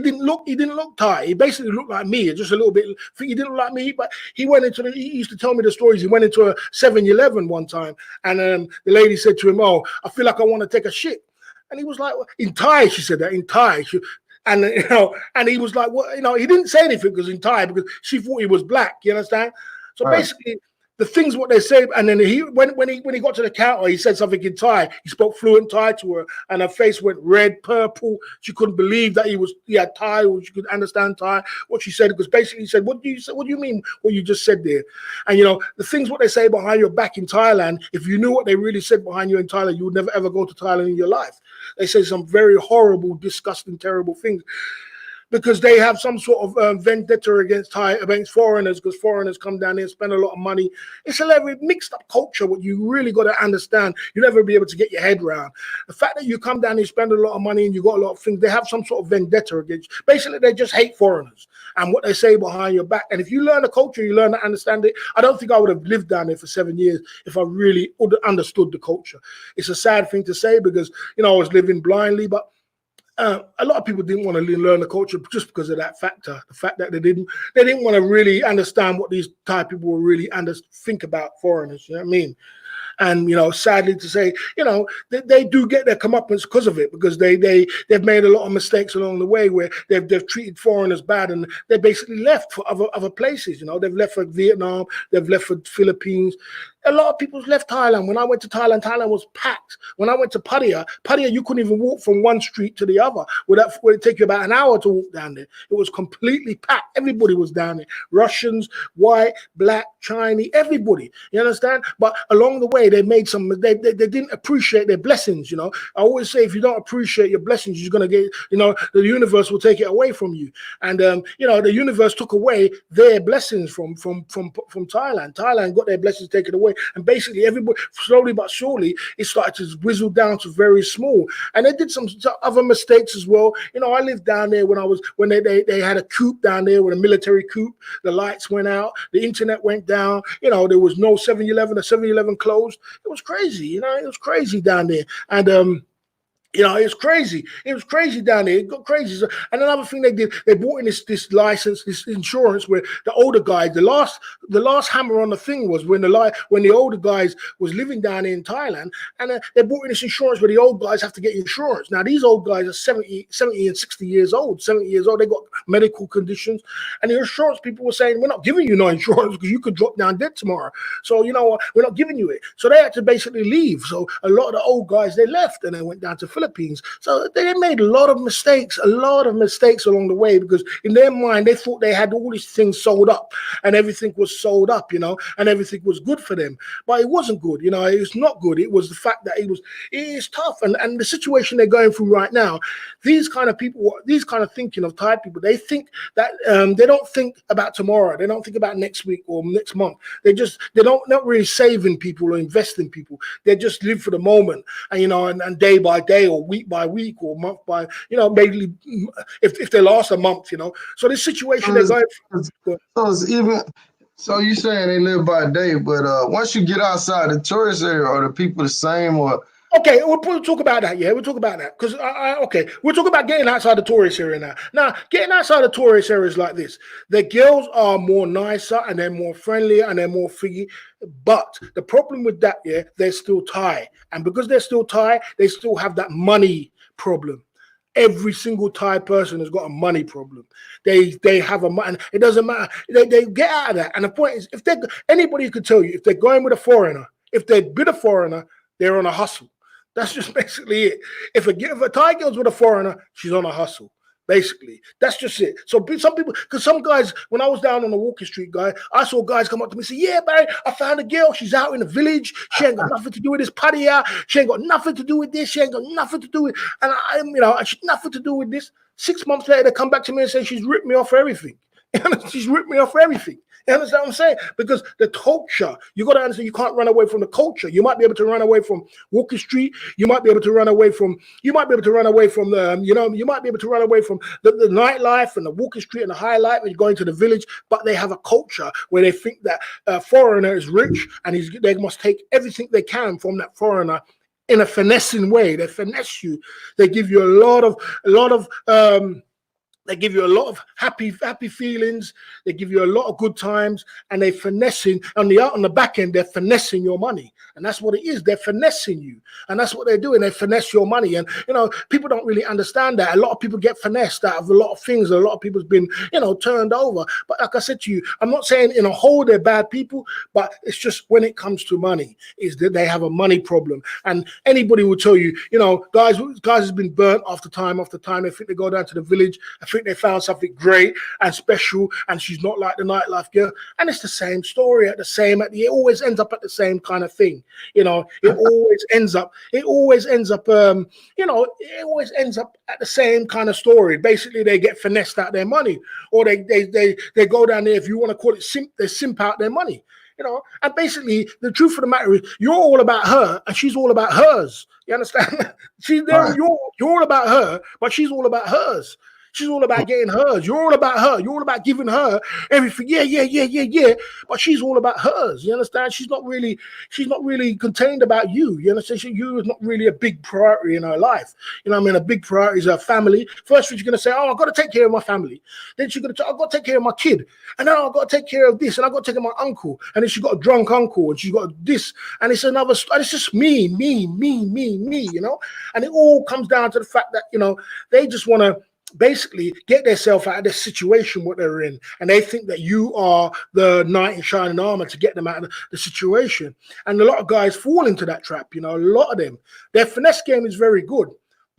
B: didn't look Thai. He basically looked like me, just a little bit. He didn't look like me, but he used to tell me the stories. He went into a 7-Eleven one time, and the lady said to him, "Oh, I feel like I want to take a shit." And he was like, in Thai, she said that, in Thai. And he was like, well, he didn't say anything because in Thai, because she thought he was black, you understand? So basically, the things what they say, and then when he got to the counter, he said something in Thai. He spoke fluent Thai to her, and her face went red, purple. She couldn't believe that he had Thai, or she could understand Thai. What she said, because basically he said, "What do you mean? What you just said there?" And the things what they say behind your back in Thailand. If you knew what they really said behind you in Thailand, you would never ever go to Thailand in your life. They say some very horrible, disgusting, terrible things, because they have some sort of vendetta against foreigners, because foreigners come down here and spend a lot of money. It's a very mixed up culture. What you really got to understand, you'll never be able to get your head around the fact that you come down here, spend a lot of money, and you got a lot of things. They have some sort of vendetta against. Basically, they just hate foreigners and what they say behind your back. And if you learn the culture, you learn to understand it. I don't think I would have lived down there for 7 years if I really understood the culture. It's a sad thing to say, because I was living blindly, but a lot of people didn't want to learn the culture just because of that factor. The fact that they didn't want to really understand what these Thai people were really think about foreigners. You know what I mean? And sadly to say, they do get their comeuppance because of it, because they've made a lot of mistakes along the way where they've treated foreigners bad, and they basically left for other places. They've left for Vietnam, they've left for Philippines. A lot of people left Thailand. When I went to Thailand, Thailand was packed. When I went to Pattaya, you couldn't even walk from one street to the other. Would it take you about an hour to walk down there? It was completely packed. Everybody was down there. Russians, white, black, Chinese, everybody. You understand? But along the way, they made they didn't appreciate their blessings. I always say, if you don't appreciate your blessings, you're gonna get, the universe will take it away from you. And the universe took away their blessings from Thailand. Thailand got their blessings taken away. And basically, everybody, slowly but surely, it started to whizzle down to very small. And they did some other mistakes as well. I lived down there when they had a coup down there, with a military coup. The lights went out, the internet went down. There was no 7-Eleven. The 7-Eleven closed. It was crazy. It was crazy down there. And it's crazy. It was crazy down there. It got crazy. So, and another thing they did, they brought in this license, this insurance, where the older guys, the last hammer on the thing was when the older guys was living down in Thailand, and they brought in this insurance where the old guys have to get insurance. Now these old guys are 70 and 60 years old. 70 years old. They got medical conditions, and the insurance people were saying, "We're not giving you no insurance because you could drop down dead tomorrow. So we're not giving you it." So they had to basically leave. So a lot of the old guys, they left and they went down to Philippines. So they made a lot of mistakes along the way, because in their mind they thought they had all these things sold up and everything was sold up, and everything was good for them. But it wasn't good, it was not good. It was the fact that it is tough, and the situation they're going through right now. These kind of people, these kind of thinking of Thai people, they think that they don't think about tomorrow. They don't think about next week or next month. They don't not really save in people or invest in people. They just live for the moment, and and day by day, or week by week, or month by, maybe if they last a month, So this situation they're going through.
A: So you saying they live by day, but once you get outside the tourist area, are the people the same, or
B: Okay, we'll probably talk about that. Yeah, we'll talk about that because okay, we'll talk about getting outside the tourist area now. Now, getting outside the tourist areas like this, the girls are more nicer and they're more friendly and they're more figgy. But the problem with that, yeah, they're still Thai, and because they're still Thai, they still have that money problem. Every single Thai person has got a money problem. They have a money. It doesn't matter. They get out of that. And the point is, if they anybody could tell you if they're going with a foreigner, if they're with a foreigner, they're on a hustle. That's just basically it. If a Thai girl's with a foreigner, she's on a hustle. Basically, that's just it. So some people, because some guys, when I was down on the Walking Street, guy, I saw guys come up to me and say, "Yeah, Barry, I found a girl. She's out in the village. She ain't got nothing to do with this Pattaya. She ain't got nothing to do with this. She ain't got nothing to do with." And she's nothing to do with this. 6 months later, they come back to me and say she's ripped me off for everything. She's ripped me off for everything. You understand what I'm saying? Because the culture, you got to understand, you can't run away from the culture. You might be able to run away from Walking Street. You might be able to run away from. You might be able to run away from the. You might be able to run away from the nightlife and the Walking Street and the high life when you're going to the village. But they have a culture where they think that a foreigner is rich and they must take everything they can from that foreigner in a finessing way. They finesse you. They give you a lot of. They give you a lot of happy feelings. They give you a lot of good times, and they finessing on the back end. They're finessing your money, and that's what it is. They're finessing you, and that's what they're doing. They finesse your money, and people don't really understand that. A lot of people get finessed out of a lot of things. A lot of people's been turned over. But like I said to you, I'm not saying in a whole they're bad people, but it's just when it comes to money, is that they have a money problem. And anybody will tell you, guys has been burnt after time after time. They think they go down to the village. I think they found something great and special, and she's not like the nightlife girl. And it's the same story it always ends up at the same kind of thing. It always ends up at the same kind of story. Basically, they get finessed out their money, or they go down there, if you want to call it simp, they simp out their money. And basically the truth of the matter is you're all about her and she's all about hers. You understand? She's there, right. You're all about her, but she's all about hers. She's all about getting hers. You're all about her. You're all about giving her everything. Yeah. But she's all about hers. You understand? She's not really contained about you. You understand? You is not really a big priority in her life. A big priority is her family. First thing she's gonna say, "Oh, I've got to take care of my family." Then she's gonna say, "I've got to take care of my kid." And then I've got to take care of this, and I've got to take care of my uncle. And then she's got a drunk uncle, and she's got this, and it's another. And it's just me. And it all comes down to the fact that they just want to basically get themselves out of the situation what they're in, and they think that you are the knight in shining armor to get them out of the situation. And a lot of guys fall into that trap. A lot of them, their finesse game is very good,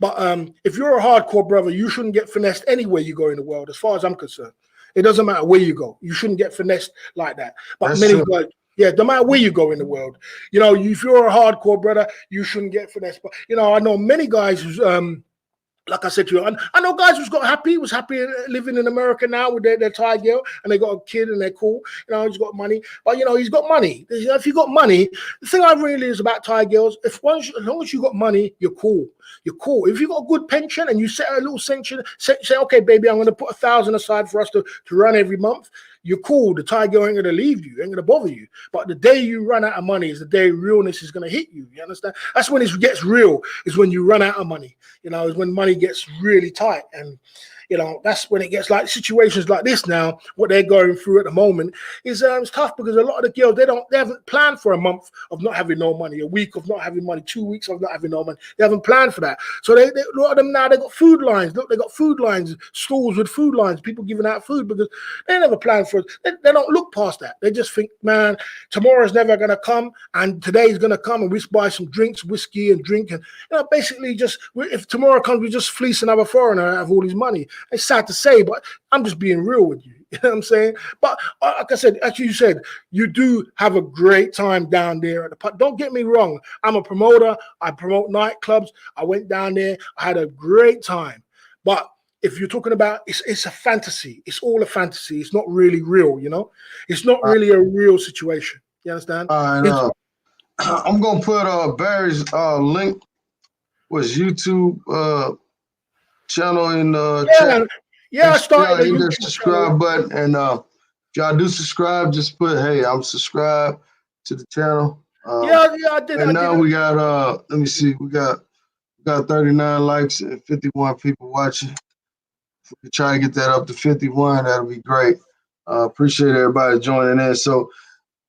B: but if you're a hardcore brother, you shouldn't get finessed anywhere you go in the world. As far as I'm concerned, it doesn't matter where you go, you shouldn't get finessed like that. But that's many true. Guys, yeah, no matter where you go in the world, if you're a hardcore brother, you shouldn't get finessed. But I know many guys who's like I said to you, I know guys was happy living in America now with their Thai girl, and they got a kid and they're cool. He's got money, but he's got money. If you got money, the thing I really is about Thai girls, as long as you got money, you're cool. You're cool. If you got a good pension and you set a little sanction, say, okay, baby, I'm going to put 1,000 aside for us to run every month. You're cool. The Thai girl ain't going to leave you, ain't going to bother you. But the day you run out of money is the day realness is going to hit you. You understand? That's when it gets real, is when you run out of money. Is when money gets really tight. And, that's when it gets like situations like this now, what they're going through at the moment is it's tough because a lot of the girls, they haven't planned for a month of not having no money, a week of not having money, 2 weeks of not having no money. They haven't planned for that. So a lot of them now, they got food lines. Look, they got food lines, stores with food lines, people giving out food because they never planned for it. They don't look past that. They just think, man, tomorrow's never going to come and today's going to come and we buy some drinks, whiskey and drink. And basically just, if tomorrow comes, we just fleece another foreigner out of all his money. It's sad to say, but I'm just being real with you. You know what I'm saying? But like I said, as you said, you do have a great time down there at the park. Don't get me wrong. I'm a promoter. I promote nightclubs. I went down there. I had a great time. But if you're talking about, it's a fantasy. It's all a fantasy. It's not really real, It's not really a real situation. You understand?
A: I'm going to put Barry's link was YouTube channel in chat.
B: Yeah, I started
A: in the subscribe button, and if y'all do subscribe, just put, hey, I'm subscribed to the channel.
B: Yeah, I did.
A: And
B: I did.
A: now we got let me see, we got 39 likes and 51 people watching. If we could try to get that up to 51, that'll be great. Appreciate everybody joining in. So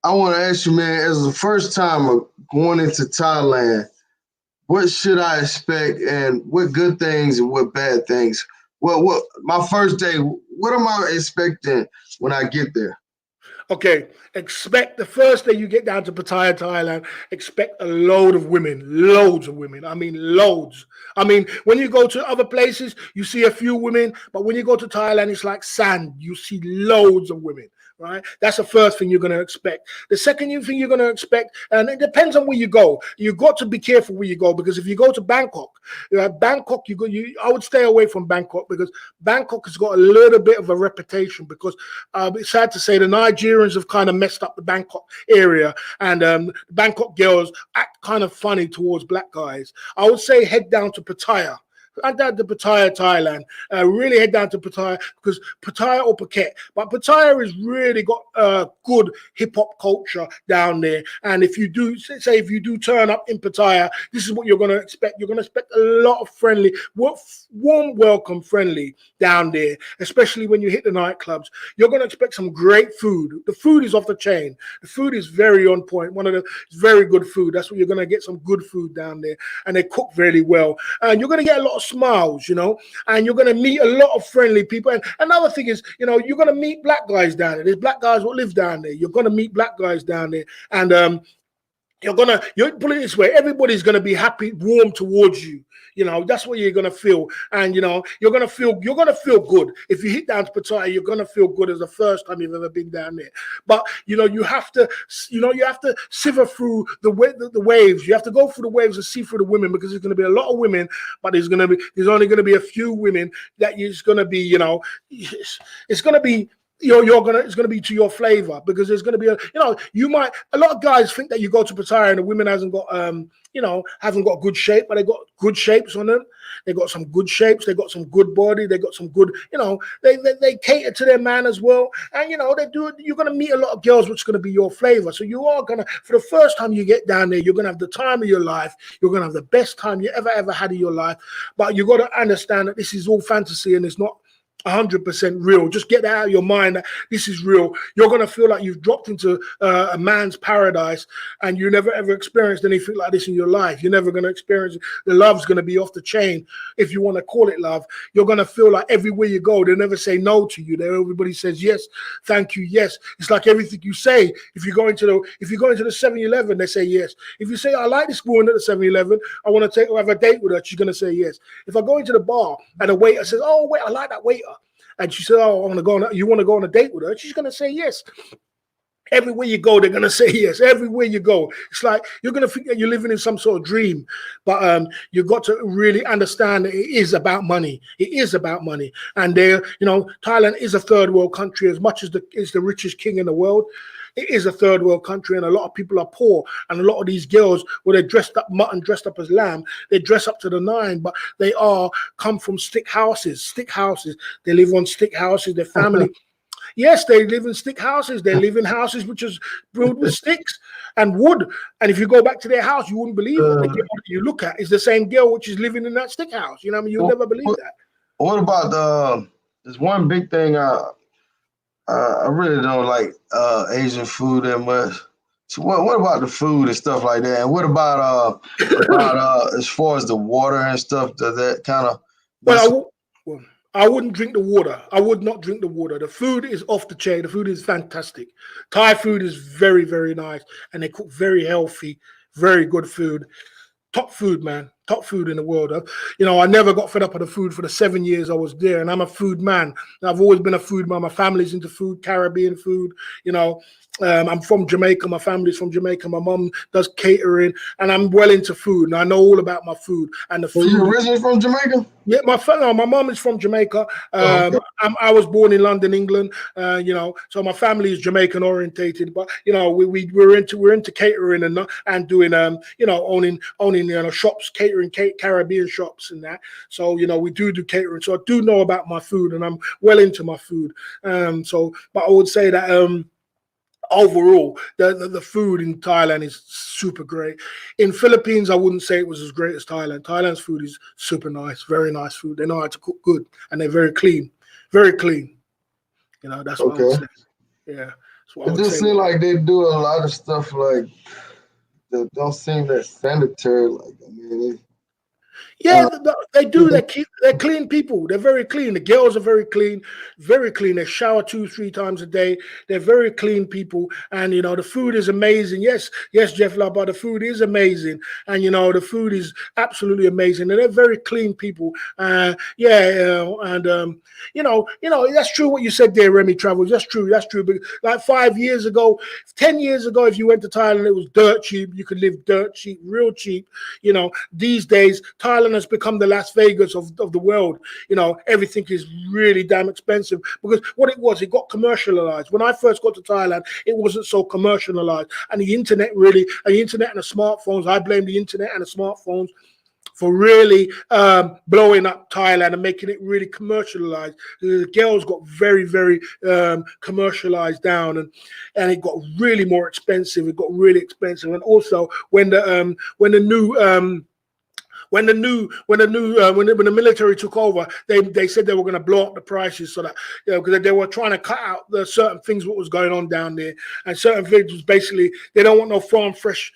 A: I want to ask you, man, as the first timer going into Thailand, what should I expect, and what good things and what bad things? What my first day? What am I expecting when I get there?
B: Okay, expect the first day you get down to Pattaya, Thailand, expect a load of women, loads of women. I mean, loads. I mean, when you go to other places, you see a few women, but when you go to Thailand, it's like sand. You see loads of women, right? That's the first thing you're going to expect. The second thing you're going to expect, and it depends on where you go. You got to be careful where you go, because if you go to Bangkok, Bangkok, I would stay away from Bangkok, because Bangkok has got a little bit of a reputation, because it's sad to say the Nigerians have kind of messed up the Bangkok area, and Bangkok girls act kind of funny towards black guys. I would say head down to Pattaya. Head down to Pattaya, Thailand. Really head down to Pattaya, because Pattaya or Phuket, but Pattaya has really got good hip hop culture down there. And if you do turn up in Pattaya, this is what you're going to expect. You're going to expect a lot of friendly, warm welcome, friendly down there, especially when you hit the nightclubs. You're going to expect some great food. The food is off the chain. The food is very on point. Very good food. That's what you're going to get, some good food down there, and they cook really well. And you're going to get a lot of smiles, and you're going to meet a lot of friendly people. And another thing is, you're going to meet black guys down there. There's black guys who live down there. You're going to meet black guys down there, and you put it this way, everybody's gonna be happy, warm towards you. That's what you're gonna feel. And you're gonna feel good. If you hit down to Pattaya, you're gonna feel good as the first time you've ever been down there. But you have to sift through the waves. You have to go through the waves and see through the women, because there's gonna be a lot of women, but there's only gonna be a few women that it's gonna be, it's gonna be it's going to be to your flavor, because there's going to be a lot of guys think that you go to Pattaya and the women haven't got good shape, but they got good shapes on them. They got some good shapes. They got some good body. They got some good, they cater to their man as well. And, they do it. You're going to meet a lot of girls, which is going to be your flavor. So you are going to, for the first time you get down there, you're going to have the time of your life. You're going to have the best time you ever had in your life. But you got to understand that this is all fantasy, and it's not 100% real. Just get that out of your mind that this is real. You're going to feel like you've dropped into a man's paradise, and you never ever experienced anything like this in your life. You're never going to experience it. The love's going to be off the chain, if you want to call it love. You're going to feel like everywhere you go, they never say no to you. Everybody says yes, thank you, yes. It's like everything you say. If you go into the 7-Eleven, they say yes. If you say, I like this woman at the 7-Eleven, I want to have a date with her, she's going to say yes. If I go into the bar and the waiter says, oh wait, I like that waiter, and she said, oh, you want to go on a date with her? She's going to say yes. Everywhere you go, they're going to say yes. Everywhere you go. It's like you're going to think that you're living in some sort of dream. But you've got to really understand that it is about money. It is about money. And Thailand is a third world country. As much as it's the richest king in the world, it is a third world country, and a lot of people are poor. And a lot of these girls, they're dressed up mutton, dressed up as lamb, they dress up to the nine, but they come from stick houses. They live on stick houses. Their family, yes, they live in stick houses. They live in houses which is built with sticks and wood. And if you go back to their house, you wouldn't believe it. The girl that you look at is the same girl which is living in that stick house. You'll never believe that.
A: What about there's one big thing I really don't like Asian food that much. So what about the food and stuff like that? And what about as far as the water and stuff? Does that kind of
B: well, I wouldn't drink the water. I would not drink the water. The food is off the chain. The food is fantastic. Thai food is very, very nice, and they cook very healthy, very good food. Top food, man. Top food in the world. I never got fed up of the food for the 7 years I was there, and I'm a food man. I've always been a food man. My family's into food, Caribbean food. I'm from Jamaica. My family's from Jamaica. My mom does catering, and I'm well into food, and I know all about my food. And the food.
A: Are you originally from Jamaica?
B: Yeah, my mom is from Jamaica. I was born in London, England. So my family is Jamaican orientated. But we're into catering and doing owning shops, catering, Caribbean shops and that. So we do catering. So I do know about my food, and I'm well into my food. But I would say that overall, the food in Thailand is super great. In Philippines, I wouldn't say it was as great as Thailand. Thailand's food is super nice, very nice food. They know how to cook good, and they're very clean, very clean. That's what I would
A: Okay.
B: say. Yeah, that's what I
A: It
B: would
A: just
B: say.
A: seems like they do a lot of stuff like that don't seem that sanitary. Like I mean,
B: Yeah,
A: uh,
B: they do. They're clean people. They're very clean. The girls are very clean, very clean. They shower 2, 3 times a day. They're very clean people, and the food is amazing. Yes, yes, Jeff Laba, the food is amazing, and the food is absolutely amazing. And they're very clean people. Yeah, and that's true what you said there, Remy Travels. That's true. That's true. But like 5 years ago, 10 years ago, if you went to Thailand, it was dirt cheap. You could live dirt cheap, real cheap. These days, Thailand has become the Las Vegas of the world. Everything is really damn expensive because what it got commercialized. When I first got to Thailand, it wasn't so commercialized. And the internet and the smartphones, I blame the internet and the smartphones for really blowing up Thailand and making it really commercialized. The girls got very, very commercialized down, and it got really more expensive. It got really expensive, and also when the military took over, they said they were going to blow up the prices so that because they were trying to cut out the certain things what was going on down there, and certain things was basically they don't want no farm fresh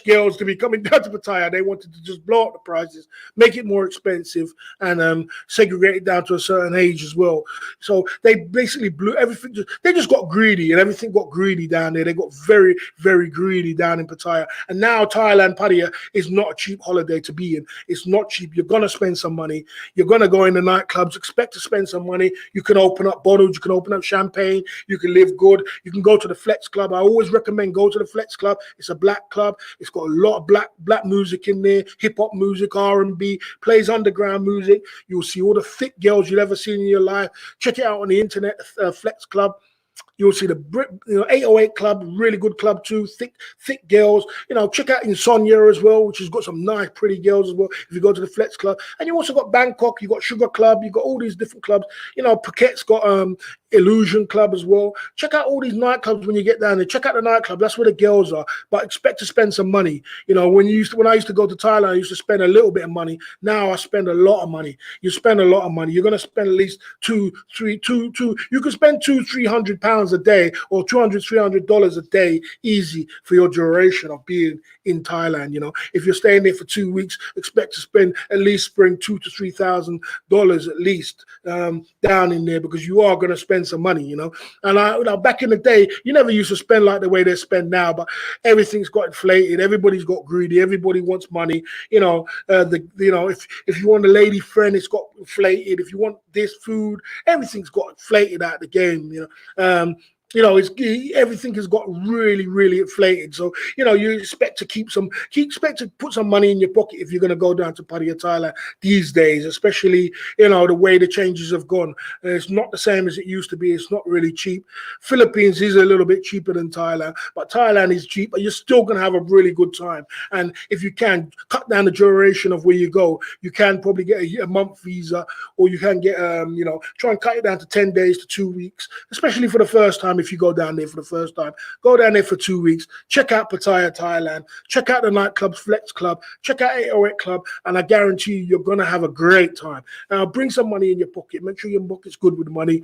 B: girls to be coming down to Pattaya. They wanted to just blow up the prices, make it more expensive, and segregate it down to a certain age as well. So they basically blew everything. They just got greedy, and everything got greedy down there. They got very, very greedy down in Pattaya, and now Thailand, Pattaya is not a cheap holiday to be in. It's not cheap. You're gonna spend some money. You're gonna go in the nightclubs. Expect to spend some money. You can open up bottles. You can open up champagne. You can live good. You can go to the Flex Club. I always recommend go to the Flex Club. It's a black club. It's got a lot of black music in there. Hip hop music, R&B, plays underground music. You'll see all the thick girls you've ever seen in your life. Check it out on the internet. Flex Club. You'll see the 808 Club, really good club too. Thick girls. Check out Insomnia as well, which has got some nice, pretty girls as well. If you go to the Flex Club, and you also got Bangkok, you got Sugar Club, you got all these different clubs. Phuket's got Illusion Club as well. Check out all these nightclubs when you get down there. Check out the nightclub. That's where the girls are. But expect to spend some money. When I used to go to Thailand, I used to spend a little bit of money. Now I spend a lot of money. You spend a lot of money. You're gonna spend at least two. You can spend £200-300 a day or $200-300 a day easy for your duration of being in Thailand. If you're staying there for 2 weeks, expect to spend at least $2,000-3,000 at least down in there because you are going to spend some money. And back in the day, you never used to spend like the way they spend now, but everything's got inflated. Everybody's got greedy. Everybody wants money. If you want a lady friend, it's got inflated. If you want this food, everything's got inflated out of the game. Everything has got really, really inflated. So you expect to put some money in your pocket if you're going to go down to Pattaya, Thailand these days, especially the way the changes have gone. It's not the same as it used to be. It's not really cheap. Philippines is a little bit cheaper than Thailand, but Thailand is cheap. But you're still going to have a really good time. And if you can cut down the duration of where you go, you can probably get a month visa, or you can get try and cut it down to 10 days to 2 weeks, especially for the first time. If you go down there for the first time, go down there for 2 weeks, check out Pattaya, Thailand, check out the nightclubs, Flex Club, check out 808 Club, and I guarantee you're going to have a great time. Now, bring some money in your pocket. Make sure your pocket's good with money.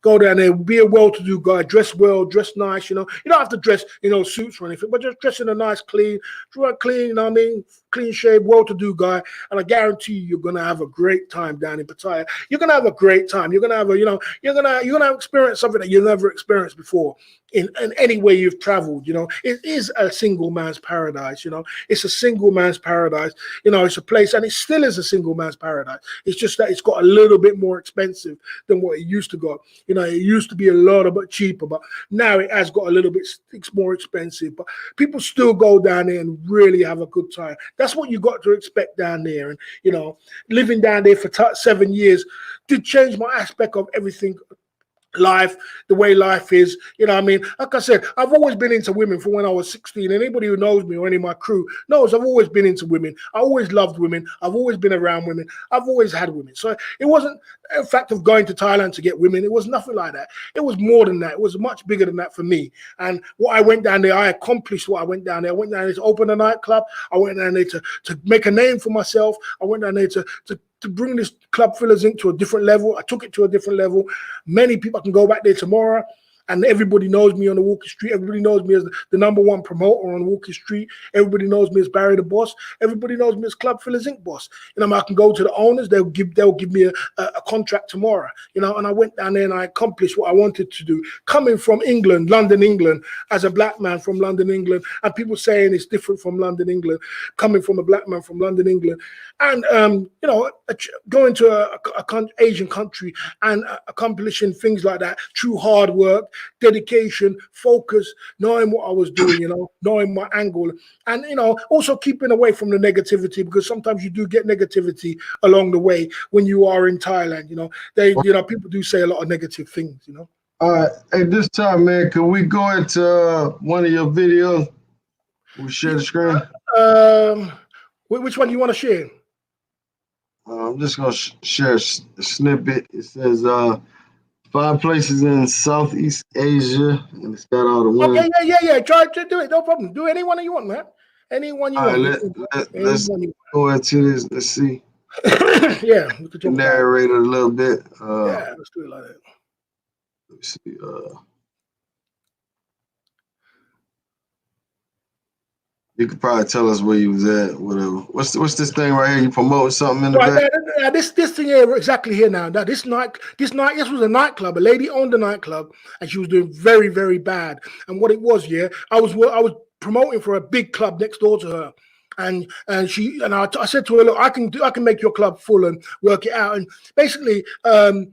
B: Go down there, be a well-to-do guy, dress well, dress nice. You don't have to dress, suits or anything, but just dress in a nice, clean, clean shave, well-to-do guy, and I guarantee you're going to have a great time down in Pattaya. You're going to have a great time. You're going to have you're going to experience something that you've never experienced before in any way you've traveled. It is a single man's paradise. It's a single man's paradise. It's a place, and it still is a single man's paradise. It's just that it's got a little bit more expensive than what it used to go. It used to be a lot bit cheaper, but now it has got a little bit, it's more expensive. But people still go down there and really have a good time. That's what you got to expect down there. And living down there for 7 years did change my aspect of everything life, the way life is, you know what I mean? Like I said, I've always been into women from when I was 16. Anybody who knows me or any of my crew knows I've always been into women. I always loved women. I've always been around women. I've always had women. So it wasn't a fact of going to Thailand to get women. It was nothing like that. It was more than that. It was much bigger than that for me. And what I went down there, I accomplished what I went down there. I went down there to open a nightclub. I went down there to make a name for myself. I went down there to bring this Club Fillers Inc. to a different level. I took it to a different level. Many people, I can go back there tomorrow and everybody knows me on the Walking Street. Everybody knows me as the #1 promoter on Walking Street. Everybody knows me as Barry the Boss. Everybody knows me as Club Fillers Inc. boss. You know, I can go to the owners. They'll give me a contract tomorrow. You know, and I went down there and I accomplished what I wanted to do. Coming from England, London, England, as a black man from London, England, and people saying it's different from London, England. Coming from a black man from London, England, and you know, going to a Asian country and accomplishing things like that through hard work, dedication, focus, knowing what I was doing, you know, knowing my angle, and, you know, also keeping away from the negativity, because sometimes you do get negativity along the way when you are in Thailand. You know, people do say a lot of negative things, you know.
A: All right. Hey, this time, man, can we go into one of your videos? We share the screen.
B: Which one do you want to share?
A: I'm just gonna share a snippet. It says 5 places in Southeast Asia, and it's got all the women.
B: Okay, yeah. Try to do it. No problem. Do any one you want, man. Anyone you
A: all
B: want.
A: Right, let's go into this. Let's see.
B: Yeah, we could
A: narrate it a little bit.
B: Yeah, let's do it like that.
A: Let's see. You could probably tell us where you was at, whatever. What's this thing right here? You promoting something in the back?
B: This thing here, exactly here now. Now this was a nightclub. A lady owned a nightclub, and she was doing very, very bad. And what it was, I was promoting for a big club next door to her. And I said to her, look, I can make your club full and work it out. And basically, I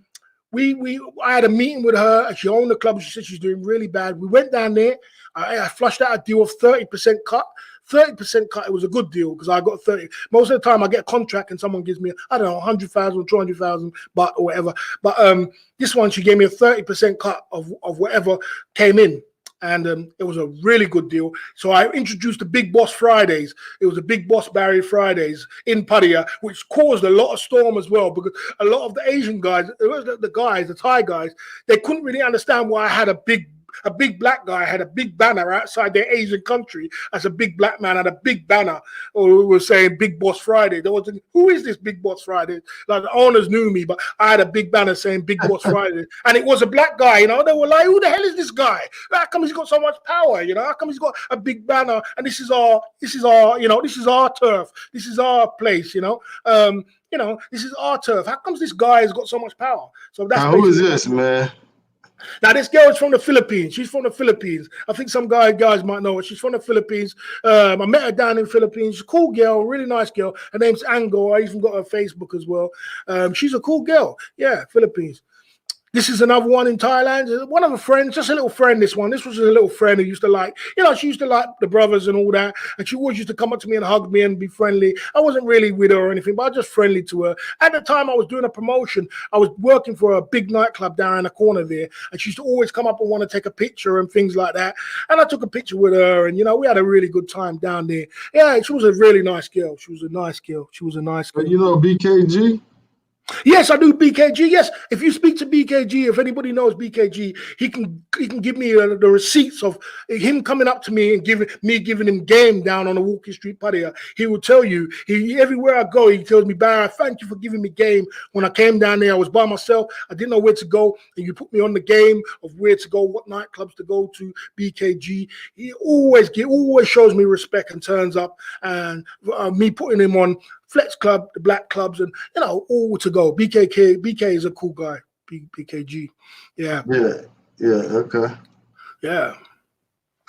B: had a meeting with her, and she owned the club. She said she's doing really bad. We went down there. I flushed out a deal of 30% cut. 30% cut. It was a good deal because I got 30. Most of the time I get a contract and someone gives me, I don't know, 100,000, 200,000, but or whatever. But this one, she gave me a 30% cut of whatever came in. And it was a really good deal. So I introduced the Big Boss Fridays. It was a Big Boss Barry Fridays in Pattaya, which caused a lot of storm as well, because a lot of the Asian guys, the Thai guys, they couldn't really understand why I had a big black guy had a big banner outside their Asian country as a big black man had a big banner, or was saying Big Boss Friday. They were thinking, who is this Big Boss Friday? Like the owners knew me, but I had a big banner saying Big Boss Friday, and it was a black guy. You know, they were like, who the hell is this guy? How come he's got so much power? You know, how come he's got a big banner? And this is our, you know, this is our turf. This is our place. You know, this is our turf. How comes this guy has got so much power? So that's
A: who is this, man?
B: Now, this girl is from the Philippines. She's from the Philippines. I think some guys might know her. She's from the Philippines. I met her down in the Philippines. She's a cool girl, really nice girl. Her name's Ango. I even got her Facebook as well. She's a cool girl. Yeah, Philippines. This is another one in Thailand. One of her friends, just a little friend, this one. This was a little friend who used to like, you know, she used to like the brothers and all that. And she always used to come up to me and hug me and be friendly. I wasn't really with her or anything, but I was just friendly to her. At the time I was doing a promotion, I was working for a big nightclub down in the corner there. And she used to always come up and want to take a picture and things like that. And I took a picture with her and, you know, we had a really good time down there. Yeah, she was a really nice girl. She was a nice girl.
A: You know BKG?
B: Yes, I do BKG. Yes, if you speak to BKG, if anybody knows BKG, he can give me the receipts of him coming up to me and giving him game down on the Walking Street Pattaya. He will tell you, everywhere I go, he tells me, Barry, thank you for giving me game. When I came down there, I was by myself. I didn't know where to go, and you put me on the game of where to go, what nightclubs to go to. BKG. He always shows me respect and turns up, and me putting him on Flex Club, the black clubs, and, you know, all to go. BK is a cool guy. BKG. Yeah.
A: Yeah. Okay.
B: Yeah.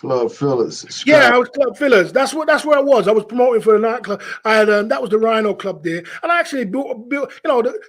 A: Club Phyllis.
B: Yeah,
A: Scrap.
B: I was Club Fillers. That's where I was. I was promoting for the nightclub. I had that was the Rhino Club there, and I actually built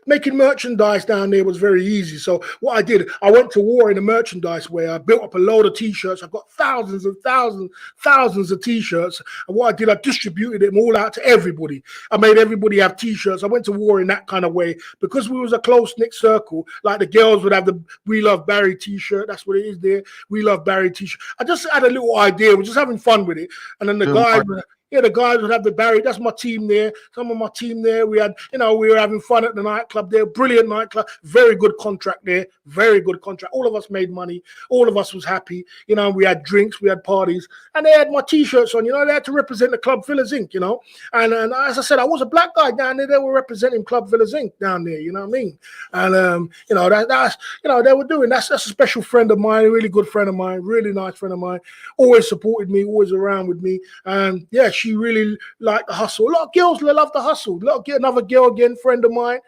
B: making merchandise down there was very easy. So what I did, I went to war in the merchandise where I built up a load of t-shirts. I've got thousands of t-shirts, and what I did, I distributed them all out to everybody. I made everybody have t-shirts. I went to war in that kind of way because we was a close knit circle. Like the girls would have the "We Love Barry" t-shirt. That's what it is there. "We Love Barry" t-shirt. I just had a little idea. We're just having fun with it. And then the
A: Good
B: guys,
A: market.
B: the guys would have the Barry. That's my team there. Some of my team there. We had, we were having fun at the nightclub there. Brilliant nightclub. Very good contract there. Very good contract. All of us made money. All of us was happy. We had drinks. We had parties. And they had my t-shirts on. They had to represent the Club Villas Inc., And as I said, I was a black guy down there. They were representing Club Villas Inc. down there. You know what I mean? And, that's they were doing. That's a special friend of mine. A really good friend of mine. Really nice friend of mine. Always supported me. Always around with me. And yeah, she really liked the hustle. A lot of girls love the hustle. Another girl again, friend of mine.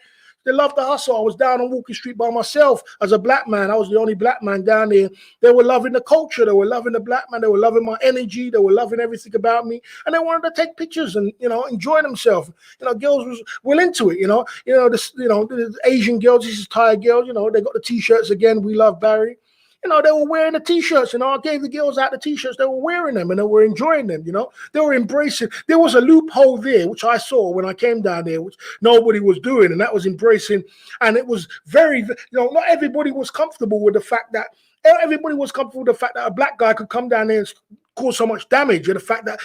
B: They love the hustle. I was down on Walking Street by myself as a black man. I was the only black man down there. They were loving the culture. They were loving the black man. They were loving my energy. They were loving everything about me. And they wanted to take pictures and, enjoy themselves. Girls were into it, the Asian girls, these Thai girls, they got the t-shirts again. "We Love Barry." They were wearing the t-shirts, I gave the girls out the t-shirts. They were wearing them and they were enjoying them, They were embracing. There was a loophole there, which I saw when I came down there, which nobody was doing, and that was embracing. And it was very, not everybody was comfortable with the fact that a black guy could come down there and cause so much damage, and the fact that,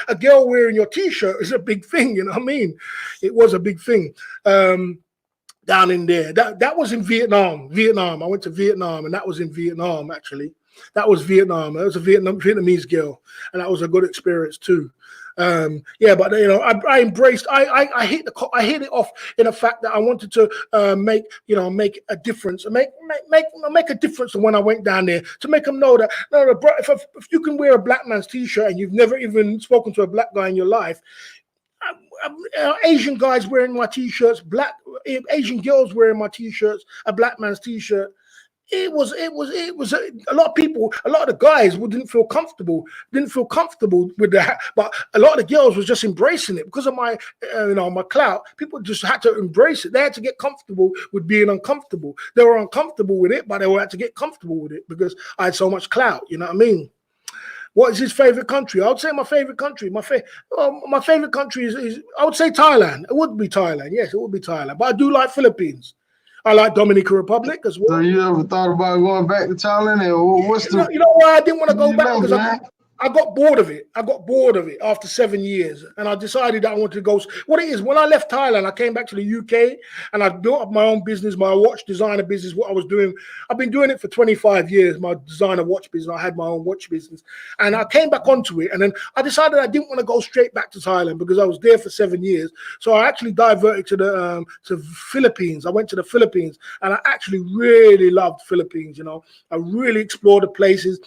B: a girl wearing your t-shirt is a big thing, you know what I mean? It was a big thing. Down in there. That was in Vietnam. I went to Vietnam, and that was in Vietnam, actually. That was Vietnam. That was a Vietnamese girl, and that was a good experience too. But I embraced. I hit it off in the fact that I wanted to make a difference, make a difference when I went down there, to make them know that if you can wear a black man's t-shirt and you've never even spoken to a black guy in your life. Asian guys wearing my t-shirts, Asian girls wearing my t-shirts, a black man's t-shirt. It was a lot of people, a lot of the guys didn't feel comfortable with that, but a lot of the girls was just embracing it because of my my clout. People just had to embrace it. They had to get comfortable with being uncomfortable. They were uncomfortable with it, but they had to get comfortable with it because I had so much clout. You know what I mean? What is his favorite country? I would say my favorite country. My favorite country is I would say Thailand. It would be Thailand. Yes, it would be Thailand. But I do like Philippines. I like Dominican Republic as well.
A: So you ever thought about going back to Thailand? And what's the?
B: You know why I didn't want to go back? Because
A: man?
B: I got bored of it. I got bored of it after 7 years, and I decided that I wanted to go. What it is, when I left Thailand, I came back to the UK, and I built up my own business, my watch designer business. What I was doing, I've been doing it for 25 years. My designer watch business. I had my own watch business, and I came back onto it, and then I decided I didn't want to go straight back to Thailand because I was there for 7 years. So I actually diverted to the Philippines. I went to the Philippines, and I actually really loved Philippines. I really explored the places.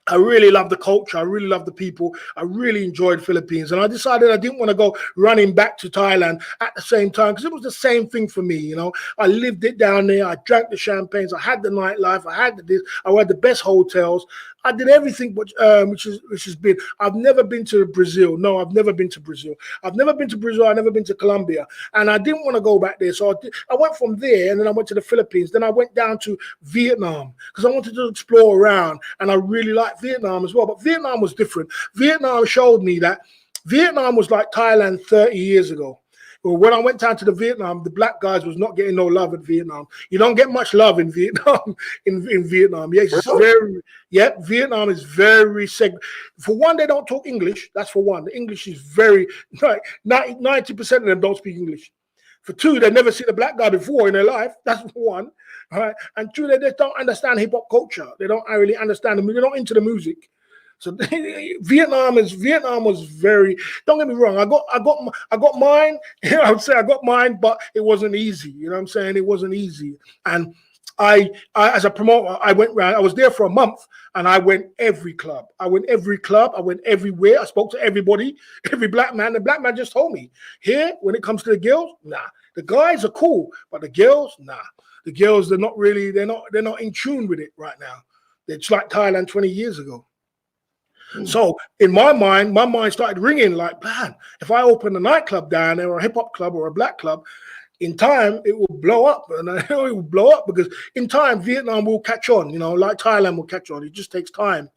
B: I really love the culture. I really love the people. I really enjoyed Philippines. And I decided I didn't want to go running back to Thailand at the same time because it was the same thing for me, I lived it down there. I drank the champagnes. I had the nightlife. I had I had the best hotels. I did everything, which has been. I've never been to Brazil. No, I've never been to Brazil. I've never been to Brazil. I've never been to Colombia, and I didn't want to go back there. So I went from there, and then I went to the Philippines. Then I went down to Vietnam because I wanted to explore around, and I really liked Vietnam as well. But Vietnam was different. Vietnam showed me that Vietnam was like Thailand 30 years ago. Well, when I went down to the Vietnam, the black guys was not getting no love in Vietnam. You don't get much love in Vietnam. In Vietnam, yes, it's very. Yep, Vietnam is very For one, they don't talk English. That's for one. The English is very 90% of them don't speak English. For two, they've never seen a black guy before in their life. That's for one. All right, and two, they just don't understand hip hop culture. They don't really understand them. They're not into the music. So Vietnam was very. Don't get me wrong. I got mine. I would say I got mine, but it wasn't easy. You know what I'm saying? It wasn't easy. And I as a promoter, I went around. I was there for a month, and I went every club. I went everywhere. I spoke to everybody, every black man. The black man just told me, here, when it comes to the girls, nah. The guys are cool, but the girls, nah. The girls, they're not in tune with it right now. It's like Thailand 20 years ago. So in my mind started ringing like, man, if I open a nightclub down there or a hip hop club or a black club, in time it will blow up, and it will blow up because in time Vietnam will catch on, like Thailand will catch on. It just takes time.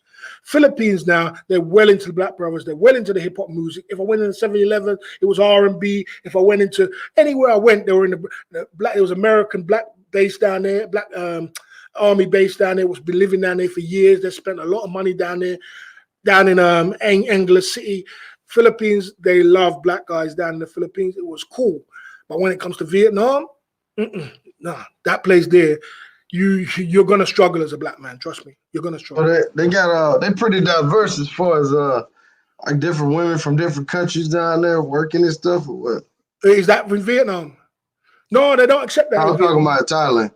B: Philippines now, they're well into the Black Brothers, they're well into the hip hop music. If I went in the 7-Eleven, it was R&B. If I went into anywhere I went, they were in the black. There was American black base down there, black army base down there. Was been living down there for years. They spent a lot of money down there, down in Angeles City. Philippines, they love black guys down in the Philippines. It was cool. But when it comes to Vietnam, nah, that place there, you're gonna struggle as a black man. Trust me, you're gonna struggle.
A: Well, they got they pretty diverse as far as like different women from different countries down there working and stuff. Or what?
B: Is that in Vietnam? No, they don't accept that.
A: I'm talking about Thailand.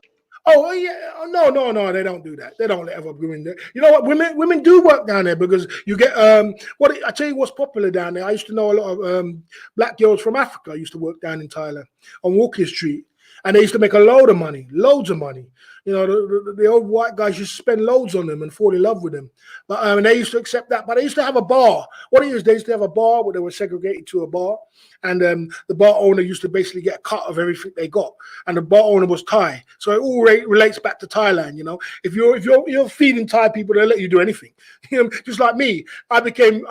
B: Oh yeah, no, they don't do that. They don't let other women there. You know what? Women do work down there because you get I tell you what's popular down there. I used to know a lot of black girls from Africa. I used to work down in Thailand on Walker Street, and they used to make a load of money, loads of money. The old white guys used to spend loads on them and fall in love with them. But and they used to accept that. But they used to have a bar. What it is, they used to have a bar where they were segregated to a bar. And the bar owner used to basically get a cut of everything they got. And the bar owner was Thai. So it all relates back to Thailand, If you're feeding Thai people, they'll let you do anything. Just like me. I became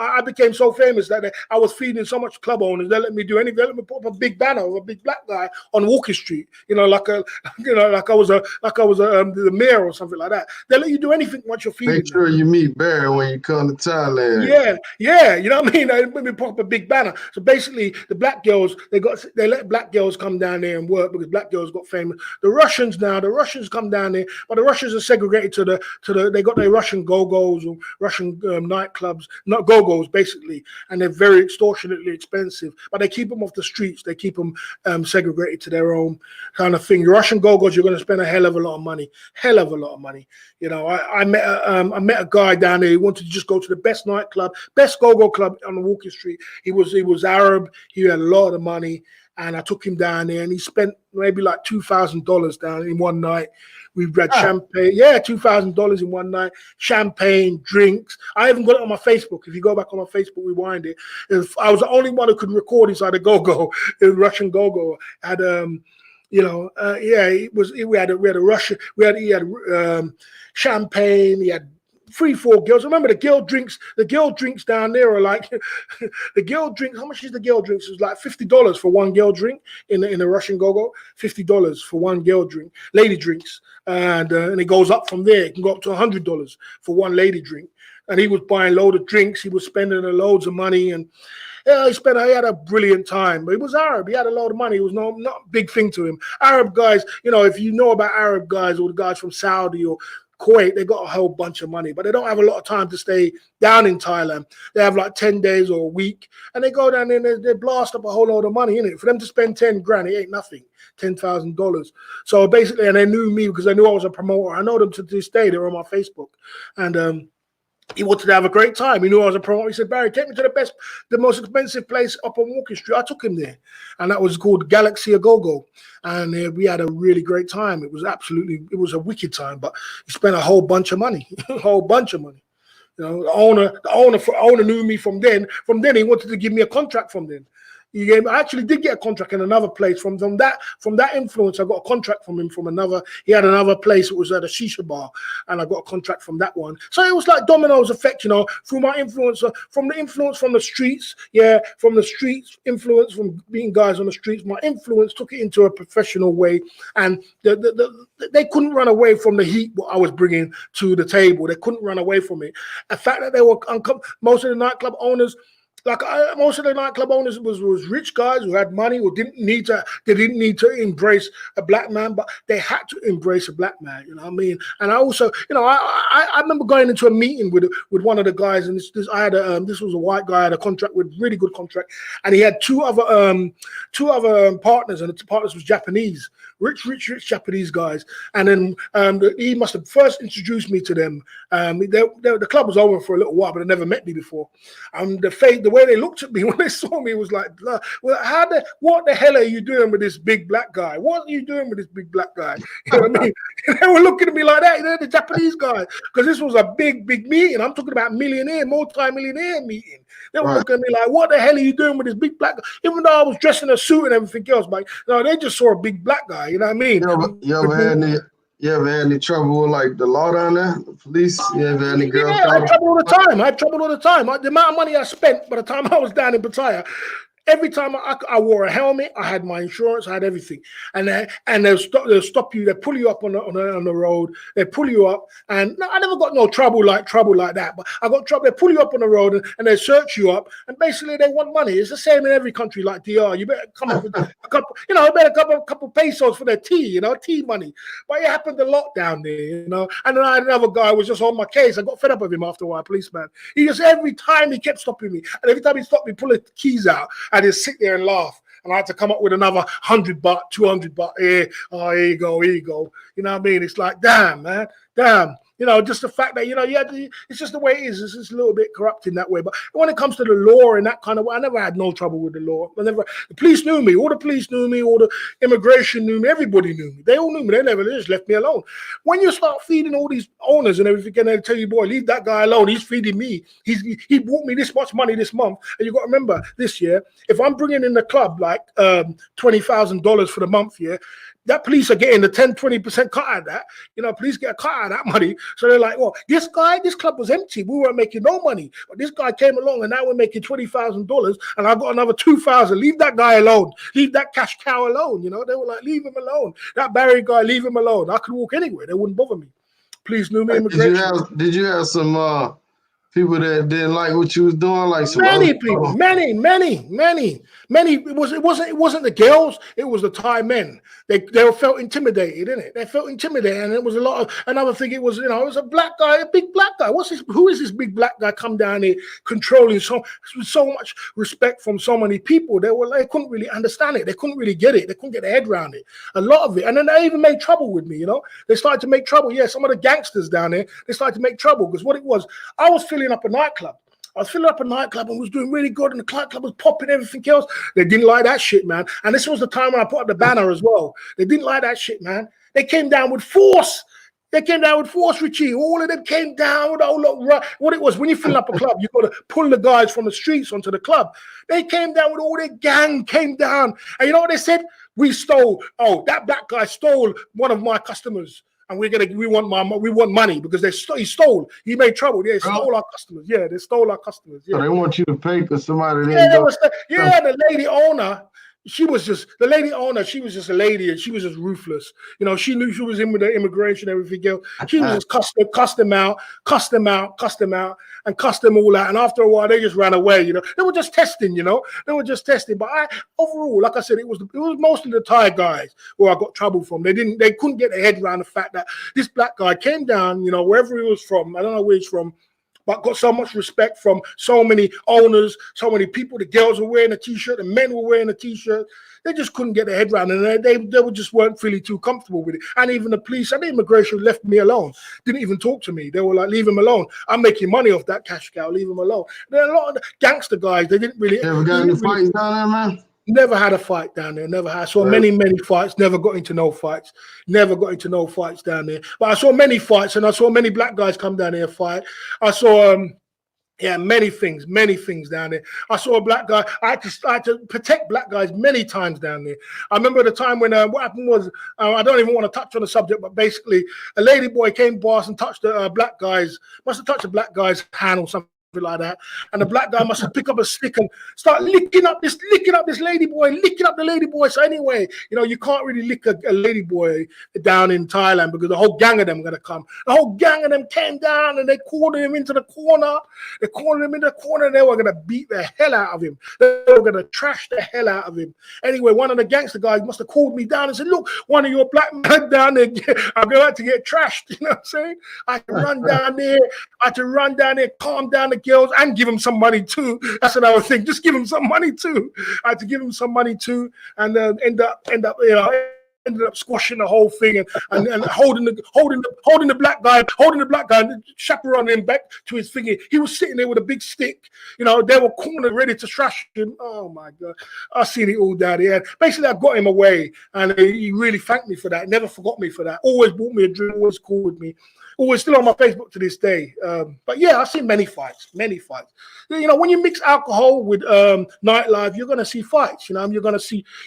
B: so famous that I was feeding so much club owners, they let me do anything. They let me put up a big banner of a big black guy on Walker Street, like I was the mayor or something like that. They let you do anything once you're feeding.
A: Make sure you meet Barry when you come to Thailand.
B: Yeah, you know what I mean? They let me put up a big banner. So basically, the black girls, they let black girls come down there and work because black girls got famous. The Russians come down there, but the Russians are segregated to the they got their Russian go-go's or Russian nightclubs, not go-go's basically, and they're very extortionately expensive, but they keep them off the streets. They keep them segregated to their own kind of thing. Your Russian go-go's, you're going to spend a hell of a lot of money. I met a guy down there who wanted to just go to the best nightclub, best go-go club on Walker Street. He was Arab. He had a lot of money, and I took him down there, and he spent maybe like $2,000 down in one night. We had champagne, $2,000 in one night, champagne, drinks. I even got it on my Facebook. If you go back on my Facebook, rewind it. I was the only one who could record inside a go-go, the Russian go-go. Had we had a Russian. He had champagne. He had 3-4 girls. Remember the girl drinks. The girl drinks down there are like the girl drinks. How much is the girl drinks? It's like $50 for one girl drink in a Russian go-go. $50 for one girl drink, lady drinks, and it goes up from there. It can go up to $100 for one lady drink. And he was buying a load of drinks. He was spending loads of money, and he had a brilliant time. But he was Arab. He had a lot of money. It was not a big thing to him. Arab guys, if you know about Arab guys or the guys from Saudi or Kuwait, they got a whole bunch of money, but they don't have a lot of time to stay down in Thailand. They have like 10 days or a week, and they go down there and they blast up a whole load of money in it. For them to spend 10 grand, it ain't nothing. $10,000. So basically, and they knew me because they knew I was a promoter. I know them to this day. They're on my Facebook, and he wanted to have a great time. He knew I was a promoter. He said, Barry, take me to the most expensive place up on Walker Street. I took him there. And that was called Galaxy Go-Go. And we had a really great time. It was a wicked time, but he spent a whole bunch of money, a whole bunch of money. The owner knew me from then. From then, he wanted to give me a contract from then. I actually did get a contract in another place from that influence. I got a contract from him from another. He had another place. It was at a shisha bar, and I got a contract from that one. So it was like dominoes effect, through my influence, from the influence from the streets, from the streets, influence from being guys on the streets. My influence took it into a professional way, and they couldn't run away from the heat what I was bringing to the table. They couldn't run away from it. The fact that they were most of the nightclub owners. Most of the nightclub owners was rich guys who had money, who didn't need to embrace a black man, but they had to embrace a black man. You know what I mean? And I also, I remember going into a meeting with one of the guys, and this was a white guy, had a contract with really good contract, and he had two other partners, and the partners was Japanese. Rich Japanese guys, and then he must have first introduced me to them. The club was over for a little while, but they never met me before. The way they looked at me when they saw me was like, well, what the hell are you doing with this big black guy? What are you doing with this big black guy? You know what I mean? They were looking at me like that, the Japanese guys, because this was a big meeting. I'm talking about multi-millionaire meeting. They were looking at me like, what the hell are you doing with this big black guy? Even though I was dressed in a suit and everything else, but no, they just saw a big black guy. You know what I mean?
A: You ever had any trouble with like the law down there, the police? You ever had any girls?
B: Yeah, I had trouble all the time. The amount of money I spent by the time I was down in Pattaya, every time I wore a helmet, I had my insurance, I had everything, and they'll stop you, they pull you up on the road, they pull you up, and no, I never got no trouble like that, but I got trouble. They pull you up on the road and they search you up, and basically they want money. It's the same in every country like DR. You better come up with a couple, a couple pesos for their tea, tea money. But it happened a lot down there, And then I had another guy who was just on my case. I got fed up with him after a while, policeman. He just every time he kept stopping me, and every time he stopped me, pull the keys out. I just sit there and laugh. And I had to come up with another 100 baht, 200 baht. Here you go. You know what I mean? It's like, damn, man. Damn. Just the fact that, it's just the way it is. It's just a little bit corrupt in that way. But when it comes to the law and that kind of way, I never had no trouble with the law. The police knew me. All the police knew me. All the immigration knew me. Everybody knew me. They all knew me. They just left me alone. When you start feeding all these owners and everything, and they tell you, boy, leave that guy alone. He's feeding me. He brought me this much money this month. And you got to remember, this year, if I'm bringing in the club like $20,000 for the month, that police are getting the 10-20% cut out of that. Police get a cut out of that money. So they're like, well, this club was empty. We weren't making no money. But this guy came along and now we're making $20,000 and I got another 2,000. Leave that guy alone. Leave that cash cow alone. They were like, leave him alone. That Barry guy, leave him alone. I could walk anywhere. They wouldn't bother me. Police knew me. Immigration.
A: Did you have some people that didn't like what you was doing? Like some
B: many people, many. It wasn't the girls, it was the Thai men. They felt intimidated, innit? They felt intimidated, and it was a lot of another thing. It was, it was a black guy, a big black guy. Who is this big black guy come down here controlling so much respect from so many people? They couldn't really understand it. They couldn't really get it. They couldn't get their head around it. A lot of it. And then they even made trouble with me, They started to make trouble. Yeah, some of the gangsters down there, they started to make trouble because what it was, I was filling up a nightclub. And was doing really good, and the club was popping, everything else. They didn't like that shit, man. And this was the time when I put up the banner as well. They didn't like that shit, man. They came down with force. Richie. All of them came down with what it was. When you fill up a club, you got to pull the guys from the streets onto the club. They came down with all their gang, came down. And you know what they said? That black guy stole one of my customers. And we want money because he stole. He made trouble. Yeah, he stole our customers. Yeah, they stole our customers. Yeah.
A: So they want you to pay because somebody
B: the lady owner. She was just a lady, and she was just ruthless. She knew she was in with the immigration and everything else. She was just cussed them out, and cussed them all out. And after a while, they just ran away. They were just testing. They were just testing. But overall, like I said, it was mostly the Thai guys where I got trouble from. They couldn't get their head around the fact that this black guy came down, wherever he was from. I don't know where he's from. But got so much respect from so many owners, so many people. The girls were wearing a T-shirt, the men were wearing a T-shirt. They just couldn't get their head around it, and they just weren't really too comfortable with it. And even the police and the immigration left me alone. Didn't even talk to me. They were like, leave him alone. I'm making money off that cash cow. Leave him alone. There are a lot of the gangster guys. They didn't really.
A: Ever got any fights down there, man?
B: Never had a fight down there. Never had. I saw many fights. Never got into no fights. Never got into no fights down there. But I saw many fights, and I saw many black guys come down there and fight. I saw many things down there. I saw a black guy. I had to protect black guys many times down there. I remember the time when what happened was, I don't even want to touch on the subject, but basically a lady boy came past and touched the black guy's hand or something like that, and the black guy must have picked up a stick and start licking up this lady boy, licking up the lady boy. So anyway, you can't really lick a lady boy down in Thailand because the whole gang of them are gonna come. The whole gang of them came down and they cornered him into the corner. They cornered him in the corner. And they were gonna beat the hell out of him. They were gonna trash the hell out of him. Anyway, one of the gangster guys must have called me down and said, "Look, one of your black men down there, I'm going to get trashed." You know what I'm saying? I had to run down there, calm down the girls and give him some money too. That's another thing. Just give him some money too. I had to give him some money too, and end up ended up squashing the whole thing and holding the black guy, and chaperoning him back to his thingy. He was sitting there with a big stick. You know, they were cornered, ready to thrash him. Oh my God, I seen it all down here. Basically, I got him away, and he really thanked me for that. Never forgot me for that. Always bought me a drink. Always cool with me. Always still on my Facebook to this day. But yeah, I've seen many fights. You know, when you mix alcohol with nightlife, you're gonna see fights. You know,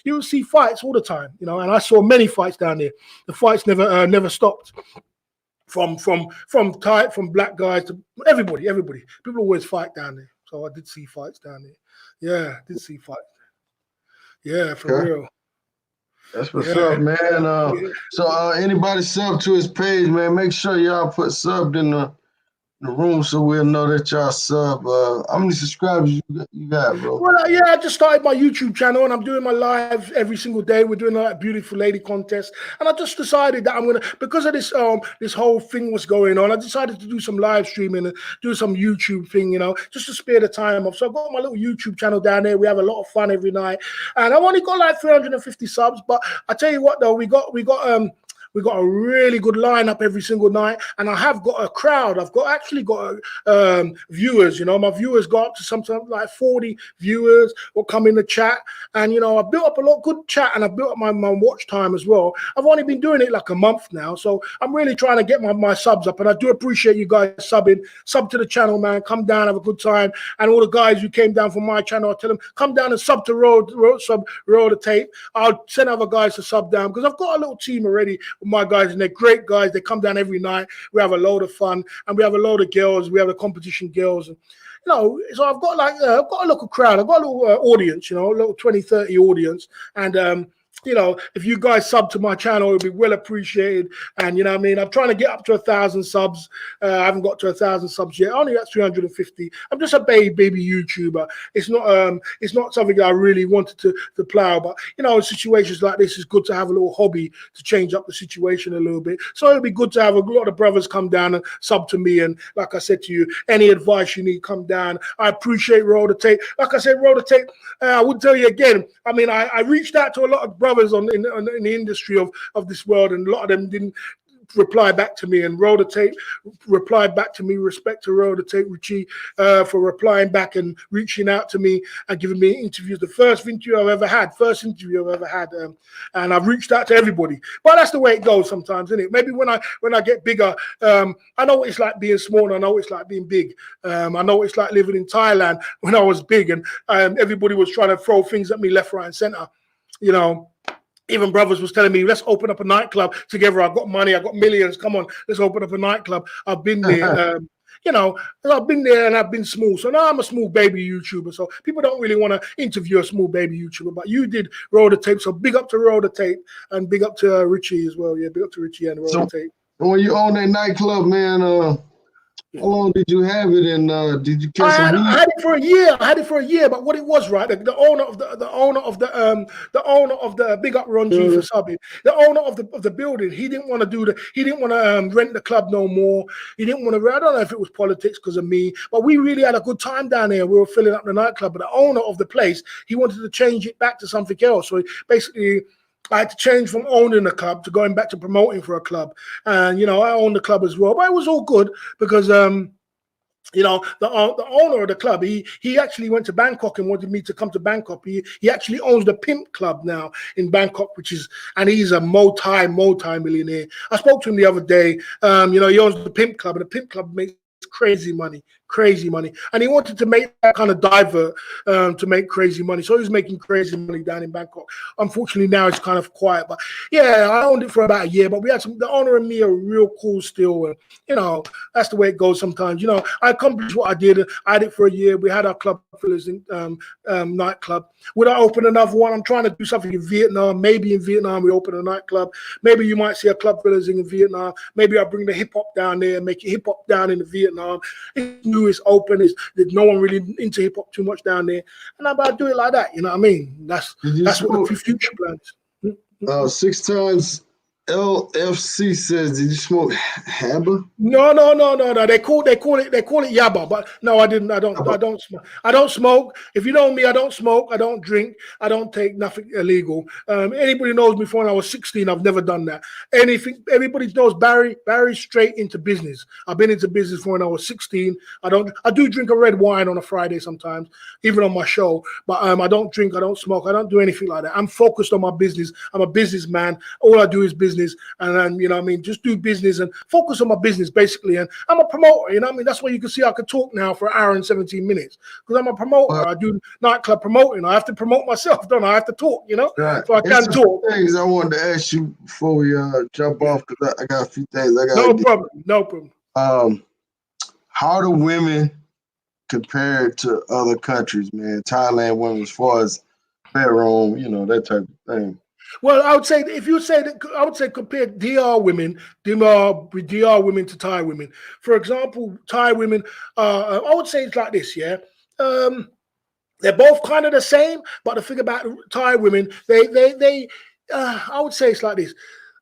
B: you'll see fights all the time. You know, and I saw many fights down there. The fights never stopped. From black guys to everybody. People always fight down there. So I did see fights down there. Yeah, I did see fights. Yeah, for real.
A: That's what's up, man. So anybody sub to his page, man, make sure y'all put subbed in the room so we'll know that y'all sub. How many subscribers you got, bro?
B: Well, yeah, I just started my YouTube channel and I'm doing my live every single day. We're doing a beautiful lady contest, and I just decided that I'm gonna, because of this whole thing was going on, I decided to do some live streaming and do some YouTube thing, you know, just to spare the time off. So I've got my little YouTube channel down there. We have a lot of fun every night, and I've only got like 350 subs. But I tell you what, though, we got a really good lineup every single night, and I have got a crowd. I've actually got viewers. You know, my viewers got up to sometimes like 40 viewers will come in the chat, and you know, I built up a lot of good chat, and I built up my watch time as well. I've only been doing it like a month now, so I'm really trying to get my subs up, and I do appreciate you guys subbing. Sub to the channel, man. Come down, have a good time, and all the guys who came down from my channel, I tell them come down and sub to roll the tape. I'll send other guys to sub down because I've got a little team already. My guys, and they're great guys. They come down every night. We have a load of fun, and we have a load of girls. We have the competition girls, and you know, so I've got I've got a local crowd. I've got a little audience, you know, a little 20-30 audience, and you know, if you guys sub to my channel, it'll be well appreciated. And you know what I mean, I'm trying to get up to 1,000 subs. I haven't got to 1,000 subs yet. I only got 350. I'm just a baby YouTuber. It's not something that I really wanted to plow. But you know, in situations like this, it's good to have a little hobby to change up the situation a little bit. So it'll be good to have a lot of brothers come down and sub to me. And like I said to you, any advice you need, come down. I appreciate Roll the Tape. Like I said, Roll the Tape. I would tell you again. I mean, I reached out to a lot of brothers in the industry of this world, and a lot of them didn't reply back to me, and Roll the Tape replied back to me. Respect to Roll the Tape, Richie, for replying back and reaching out to me and giving me interviews. The first interview I've ever had, and I've reached out to everybody. But that's the way it goes sometimes, isn't it? Maybe when I get bigger, I know what it's like being small, and I know what it's like being big. I know what it's like living in Thailand when I was big, and everybody was trying to throw things at me left, right, and center. You know, even brothers was telling me, let's open up a nightclub together. I've got money. I've got millions. Come on, let's open up a nightclub. I've been there. You know, I've been there and I've been small. So now I'm a small baby YouTuber. So people don't really want to interview a small baby YouTuber. But you did Roll the Tape. So big up to Roll the Tape, and big up to Richie as well. Yeah, big up to Richie and Roll the Tape.
A: When you own that nightclub, man, how long did you have it, and did you catch some heat?
B: I had it for a year. But what it was, right? The owner of the big up Ron G for subbing. The owner of the building, he didn't want to rent the club no more. He didn't want to. I don't know if it was politics because of me, but we really had a good time down there. We were filling up the nightclub, but the owner of the place, he wanted to change it back to something else. So basically, I had to change from owning a club to going back to promoting for a club. And, you know, I owned the club as well. But it was all good because, you know, the owner of the club, he actually went to Bangkok and wanted me to come to Bangkok. He actually owns the Pimp Club now in Bangkok, and he's a multi-millionaire. I spoke to him the other day. You know, he owns the Pimp Club, and the Pimp Club makes crazy money, and he wanted to make that kind of divert to make crazy money. So he was making crazy money down in Bangkok. Unfortunately, now it's kind of quiet. But yeah, I owned it for about a year. But we had the owner and me are real cool still. And you know, that's the way it goes sometimes. You know, I accomplished what I did. I had it for a year. We had our club fillers in nightclub. Would I open another one? I'm trying to do something in Vietnam. Maybe in Vietnam we open a nightclub. Maybe you might see a club fillers in Vietnam. Maybe I'll bring the hip hop down there and make it hip hop down in Vietnam. It's new, it's open, there's no one really into hip hop too much down there, and I'm about to do it like that. You know what I mean? That's what the future plans.
A: 6 times LFC says, did you smoke Hamba?
B: No. They call it yaba, but no, I didn't. I don't smoke. I don't smoke. If you know me, I don't smoke. I don't drink. I don't take nothing illegal. Anybody knows me from when I was 16. I've never done that. Anything. Everybody knows Barry. Barry's straight into business. I've been into business from when I was 16. I do drink a red wine on a Friday sometimes, even on my show. But I don't drink. I don't smoke. I don't do anything like that. I'm focused on my business. I'm a businessman. All I do is business, and you know what I mean. Just do business and focus on my business. Basically, and I'm a promoter, you know what I mean? That's why you can see I could talk now for an hour and 17 minutes because I'm a promoter. I do nightclub promoting. I have to promote myself, don't I? I have to talk, you know?
A: Right.
B: So I can talk.
A: Things I wanted to ask you before we jump off because I got a few things I got.
B: No problem.
A: How do women compare to other countries, man? Thailand women, as far as bedroom, you know, that type of thing.
B: Well, I would say if you say that, I would say compare DR women to Thai women. For example, Thai women, I would say it's like this, yeah. They're both kind of the same, but the thing about Thai women, I would say it's like this.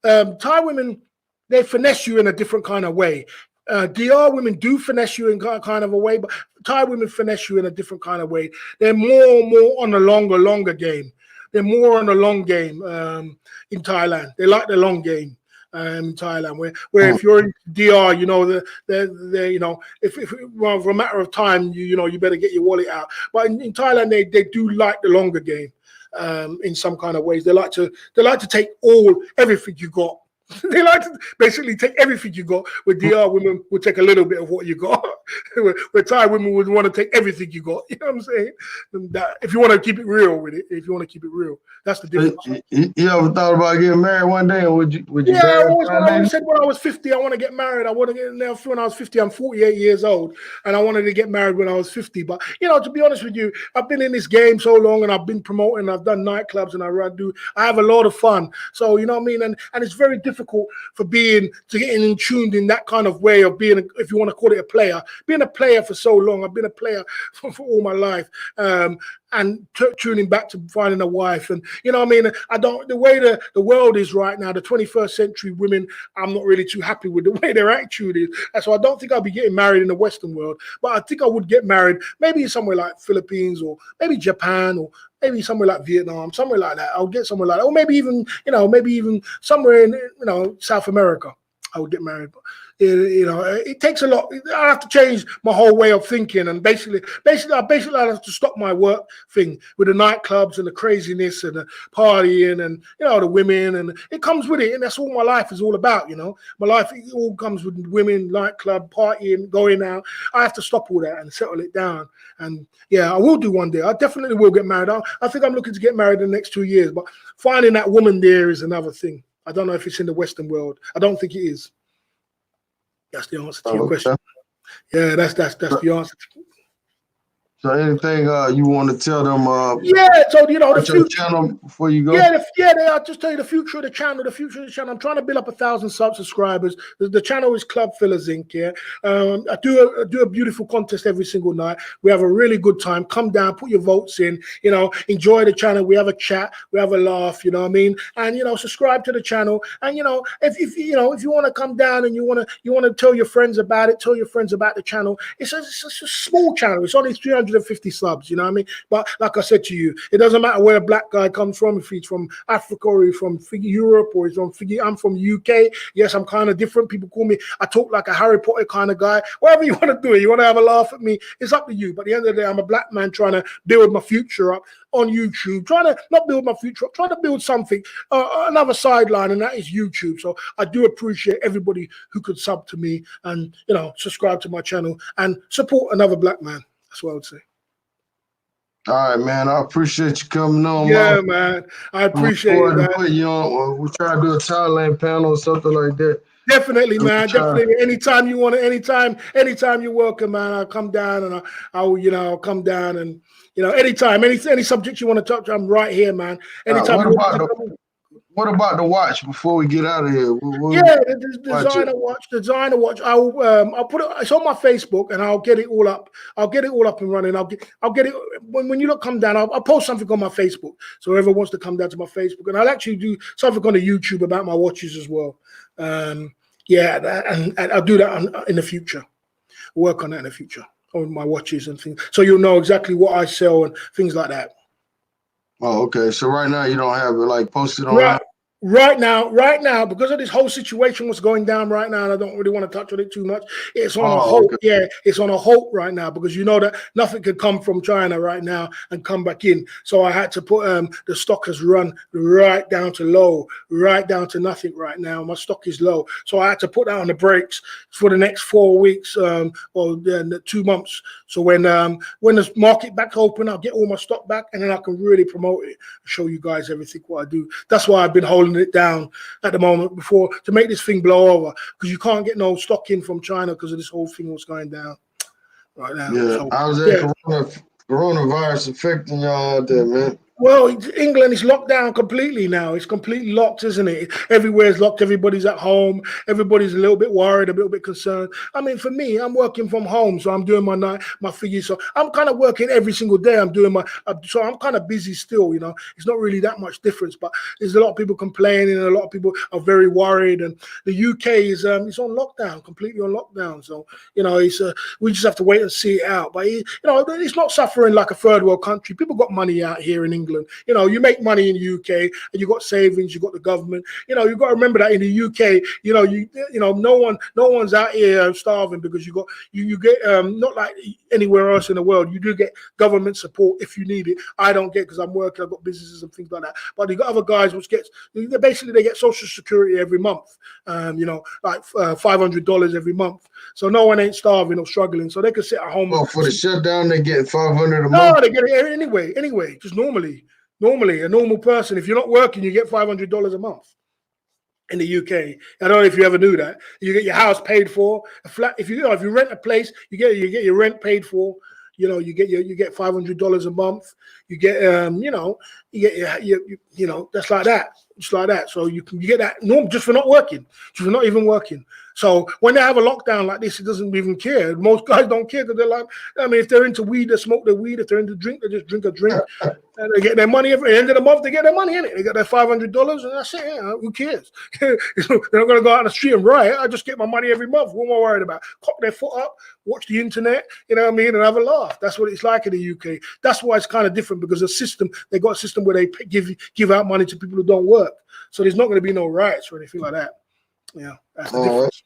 B: Thai women, they finesse you in a different kind of way. DR women do finesse you in kind of a way, but Thai women finesse you in a different kind of way. They're more on the longer game. They're more on the long game in Thailand. They like the long game in Thailand. Where if you're in DR, you know, they you know, if well, for a matter of time, you know, you better get your wallet out. But in Thailand, they do like the longer game in some kind of ways. They like to take everything you got. They like to basically take everything you got. With DR women would take a little bit of what you got. Where Thai women would want to take everything you got. You know what I'm saying? That, if you want to keep it real with it, that's the difference.
A: You ever thought about getting married one day, or would you?
B: Yeah, I always said when I was 50, I want to get married. I want to get now. When I was 50, I'm 48 years old, and I wanted to get married when I was 50. But you know, to be honest with you, I've been in this game so long, and I've been promoting. I've done nightclubs, and I have a lot of fun. So you know what I mean, and it's very difficult for getting in tuned in that kind of way of being, if you want to call it a player, being a player for so long. I've been a player for all my life. And tuning back to finding a wife, and you know what I mean. The way the world is right now, the 21st century women, I'm not really too happy with the way their attitude is. And so I don't think I'll be getting married in the Western world, but I think I would get married maybe somewhere like Philippines or maybe Japan or maybe somewhere like Vietnam, somewhere like that. I'll get somewhere like that, or maybe even somewhere in South America. I would get married. But it takes a lot. I have to change my whole way of thinking, and basically, I have to stop my work thing with the nightclubs and the craziness and the partying and the women, and it comes with it, and that's all my life is all about. My life all comes with women, nightclub, partying, going out. I have to stop all that and settle it down. And yeah, I will do one day. I definitely will get married. I think I'm looking to get married in the next 2 years, but finding that woman there is another thing. I don't know if it's in the Western world. I don't think it is. That's the answer to your question. Yeah, that's the answer.
A: So anything you want to tell them?
B: So the future
A: channel before you go.
B: I'll just tell you the future of the channel. I'm trying to build up 1,000 subscribers. The channel is Club Fillers Inc. Yeah, I do a beautiful contest every single night. We have a really good time. Come down, put your votes in. Enjoy the channel. We have a chat. We have a laugh. You know what I mean? And subscribe to the channel. And if you want to come down and you want to tell your friends about it, tell your friends about the channel. It's a small channel. It's only 350 subs, you know what I mean? But like I said to you, it doesn't matter where a black guy comes from, if he's from Africa or he's from Europe or I'm from UK. Yes, I'm kind of different. People call me, I talk like a Harry Potter kind of guy. Whatever you want to do, you want to have a laugh at me, it's up to you. But at the end of the day, I'm a black man trying to build my future up on YouTube, trying to not build my future up, trying to build something, another sideline, and that is YouTube. So I do appreciate everybody who could sub to me and subscribe to my channel and support another black man. That's what I would say.
A: All right, man. I appreciate you coming on.
B: Yeah, man. I appreciate it, man.
A: We'll try to do a Thailand panel or something like that.
B: Definitely, man. Definitely. Anytime you want to, anytime you're welcome, man. I'll come down and I'll come down and anytime, any subject you want to touch, I'm right here, man. Anytime
A: What about the watch before we get out of here?
B: The designer watch. I'll put it. It's on my Facebook, and I'll get it all up. I'll get it all up and running. I'll get it when you come down, I'll post something on my Facebook. So whoever wants to come down to my Facebook, and I'll actually do something on the YouTube about my watches as well. And I'll do that in the future. Work on that in the future on my watches and things, so you'll know exactly what I sell and things like that.
A: Oh, okay. So right now you don't have it like posted online.
B: Right now, because of this whole situation, what's going down right now, and I don't really want to touch on it too much. It's on a halt. Okay. Yeah, it's on a halt right now because you know that nothing could come from China right now and come back in. So I had to put the stock has run right down to low, right down to nothing right now. My stock is low, so I had to put that on the brakes for the next 4 weeks or 2 months. So when the market back open, I'll get all my stock back, and then I can really promote it, show you guys everything what I do. That's why I've been holding it down at the moment before to make this thing blow over, because you can't get no stock in from China because of this whole thing was going down right now.
A: Yeah,
B: so,
A: how's that coronavirus affecting y'all out there, man?
B: Well, England is locked down completely now. It's completely locked, isn't it? Everywhere's locked. Everybody's at home. Everybody's a little bit worried, a little bit concerned. I mean, for me, I'm working from home, so I'm doing my figures. So I'm kind of working every single day. So I'm kind of busy still. It's not really that much difference, but there's a lot of people complaining, and a lot of people are very worried. And the UK is it's on lockdown, completely on lockdown. So we just have to wait and see it out. But it's not suffering like a third world country. People got money out here in England. You make money in the UK, and you got savings, you got the government. You got to remember that in the UK, no one's out here starving, because you get not like anywhere else in the world. You do get government support if you need it. I don't get, because I'm working, I've got businesses and things like that. But you got other guys which they get Social Security every month, like $500 every month. So no one ain't starving or struggling, so they can sit at home.
A: Well, for the shutdown, they get $500 a month.
B: No, they get it anyway, just normally. Normally, a normal person, if you're not working, you get $500 a month in the UK. I don't know if you ever knew that. You get your house paid for, a flat. If you rent a place, you get your rent paid for. You get $500 a month. You get that's like that. Just like that. So you get that just for not working, just for not even working. So when they have a lockdown like this, it doesn't even care. Most guys don't care, because they're like, if they're into weed, they smoke their weed. If they're into drink, they just drink a drink. And they get their money at the end of the month. They get their money in it. They get their $500, and that's it. Who cares? They're not going to go out on the street and riot. I just get my money every month. What am I worried about? Cock their foot up, watch the internet, and have a laugh. That's what it's like in the UK. That's why it's kind of different, because they got a system where they give out money to people who don't work. So there's not going to be no riots or anything like that. Yeah, that's the difference.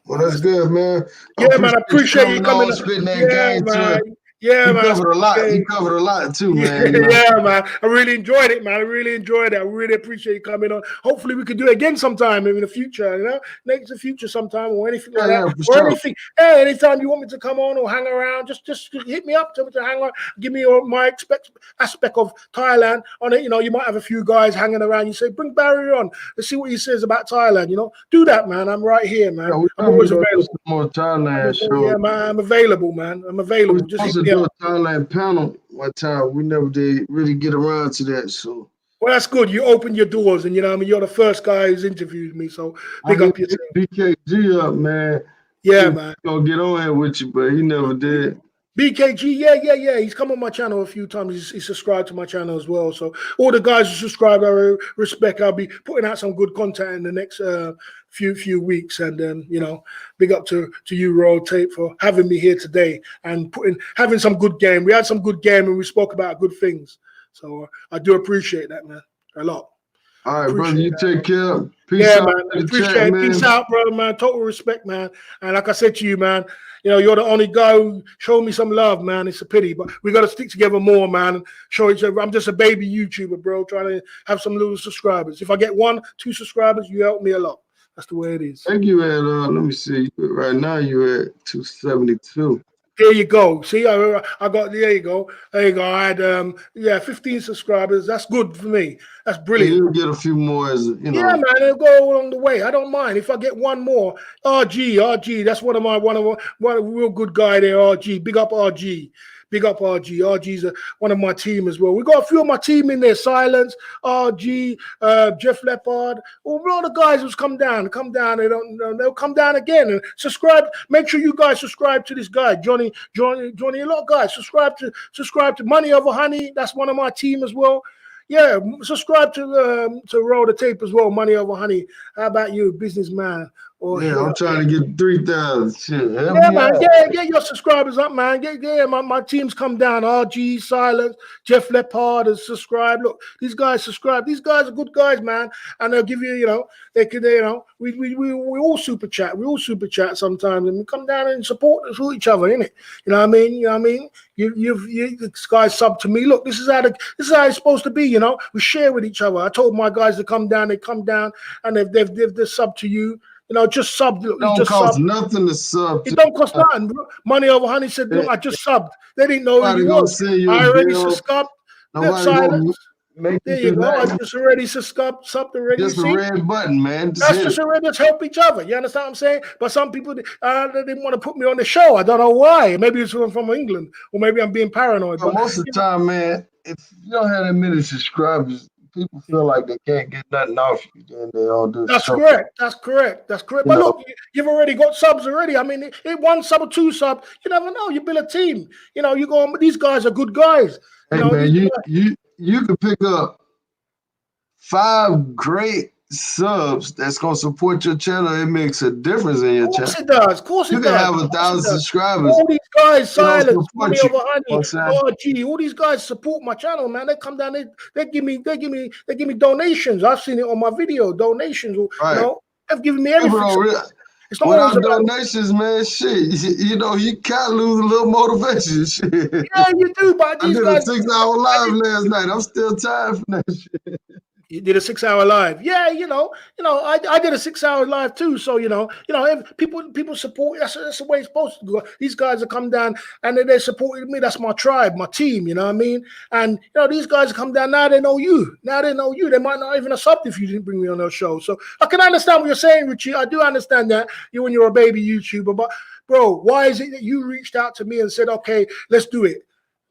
A: Well, that's good, man.
B: Man, I appreciate you coming.
A: Spitting that game.
B: Yeah, man.
A: Covered a lot. You covered a lot too, man.
B: Yeah, man. I really enjoyed it, man. I really appreciate you coming on. Hopefully, we could do it again sometime in the future. Next the future sometime or anything like that. Or sure. Anything. Hey, anytime you want me to come on or hang around, just hit me up. Tell me to hang on. Give me my aspect of Thailand on it. You might have a few guys hanging around. You say, bring Barry on. Let's see what he says about Thailand. Do that, man. I'm right here, man. I'm always available.
A: More Thailand show.
B: Yeah, man. I'm available, man. I'm available. Just hit me up.
A: A Thailand panel one time. We never did really get around to that. So
B: well, that's good. You opened your doors, and you're the first guy who's interviewed me. So big up yourself.
A: BKG up, man.
B: Yeah, man.
A: Gonna get on here with you, but he never did.
B: BKG, yeah. He's come on my channel a few times. He's subscribed to my channel as well. So all the guys who subscribe, I respect. I'll be putting out some good content in the next few weeks, and big up to you, Royal Tape, for having me here today and having some good game. We had some good game, and we spoke about good things. So I do appreciate that, man, a lot.
A: All right, brother, you take care.
B: Peace out, man. Appreciate it. Peace out, brother, man. Total respect, man. And like I said to you, man, you're the only guy who showed me some love, man. It's a pity, but we got to stick together more, man, and show each other. I'm just a baby YouTuber, bro, trying to have some little subscribers. If I get 1-2 subscribers, you help me a lot. That's the way it is.
A: Thank you. At let me see. Right now, you're at 272.
B: There you go. See, I got. There you go. I had 15 subscribers. That's good for me. That's brilliant.
A: You'll get a few more, Yeah,
B: man. It'll go along the way. I don't mind if I get one more. RG. That's one of a real good guy there. RG. Big up RG. Big up RG. RG's one of my team as well. We got a few of my team in there. Silence, RG, Jeff Leppard. All the guys who's come down. They'll come down again and subscribe. Make sure you guys subscribe to this guy, Johnny. A lot of guys subscribe to Money Over Honey. That's one of my team as well. Yeah, subscribe to Roll the Tape as well, Money Over Honey. How about you, businessman? Or
A: yeah, I'm trying to get 3,000. Shit,
B: yeah, man. Yeah, get your subscribers up, man. My teams come down. RG, Silence, Jeff Leppard has subscribed. Look, these guys subscribe. These guys are good guys, man. And they'll give you, we all super chat. We all super chat sometimes, and we come down and support each other, innit? You know what I mean? You this guy sub to me. Look, this is how it's supposed to be. We share with each other. I told my guys to come down. They come down, and they've sub to you. Just sub.
A: It don't cost nothing to sub.
B: It don't cost nothing, bro. Money Over Honey said, look, I just subbed. They didn't know who he was. I already subbed. Silence. There you go. I just already subbed already.
A: Just a red button, man.
B: That's just already. Let's help each other. You understand what I'm saying? But some people, they didn't want to put me on the show. I don't know why. Maybe it's from England, or maybe I'm being paranoid.
A: But most of the time, man, if you don't have that many subscribers, people feel like they can't get nothing off you, then they all do.
B: That's correct. But look, you've already got subs already. I mean, it 1 sub or 2 sub. You never know. You build a team. You go on. These guys are good guys.
A: Hey, man, you could pick up 5 great subs that's gonna support your channel. It makes a difference in your channel.
B: Of course it does.
A: You can have 1,000 subscribers.
B: All these guys, Silence, Money Over Honey, RG, all these guys support my channel, man. They come down, they give me donations. I've seen it on my video, donations.
A: Right.
B: They've given me everything.
A: It's not without donations, man. Shit, you can't lose a little motivation. Shit.
B: Yeah, you do. But these
A: guys, I did a 6-hour live last night. I'm still tired from that shit.
B: You did a 6-hour live. Yeah, I did a 6-hour live too. So, if people support, that's the way it's supposed to go. These guys have come down and they supported me. That's my tribe, my team, you know what I mean? And, these guys come down, now they know you. They might not even have subbed if you didn't bring me on their show. So I can understand what you're saying, Richie. I do understand that when you're a baby YouTuber. But, bro, why is it that you reached out to me and said, okay, let's do it?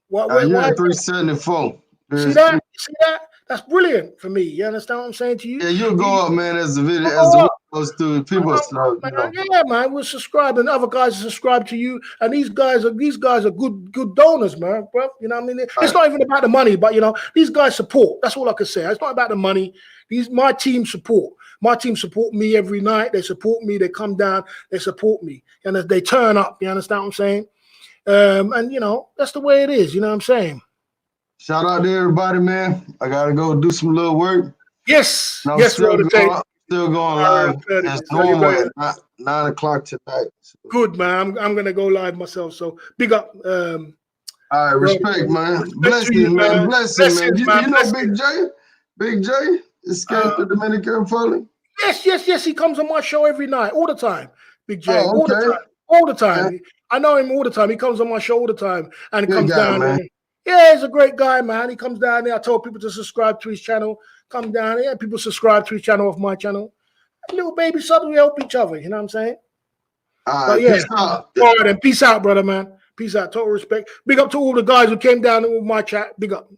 A: You're at 374.
B: See that? That's brilliant for me. You understand what I'm saying to you?
A: Yeah, you'll go up, man, as the video goes through. People start,
B: Yeah, man, we'll subscribe, and other guys subscribe to you. And these guys are good donors, man, bro. You know what I mean? It's not even about the money, but these guys support. That's all I can say. It's not about the money. My team support. My team support me every night. They support me. They come down. They support me, and they turn up. You understand what I'm saying? And that's the way it is. You know what I'm saying?
A: Shout out to everybody, man. I gotta go do some little work.
B: Yes,
A: still going live as normal at 9 o'clock tonight.
B: Good, man. I'm gonna go live myself. So big up.
A: All right, respect, man. Blessings, man. Blessings, man. You know Big J escaped the Dominican Republic?
B: Yes. He comes on my show every night, all the time. Big J,
A: all
B: the time. Yeah. I know him all the time. He comes on my show all the time, and he comes down.
A: Man.
B: Yeah, he's a great guy, man. He comes down there. I told people to subscribe to his channel. Come down here. People subscribe to his channel off my channel. Little baby subs, we help each other. You know what I'm saying?
A: All right, peace out.
B: All right, then. Peace out, brother, man. Peace out. Total respect. Big up to all the guys who came down with my chat. Big up.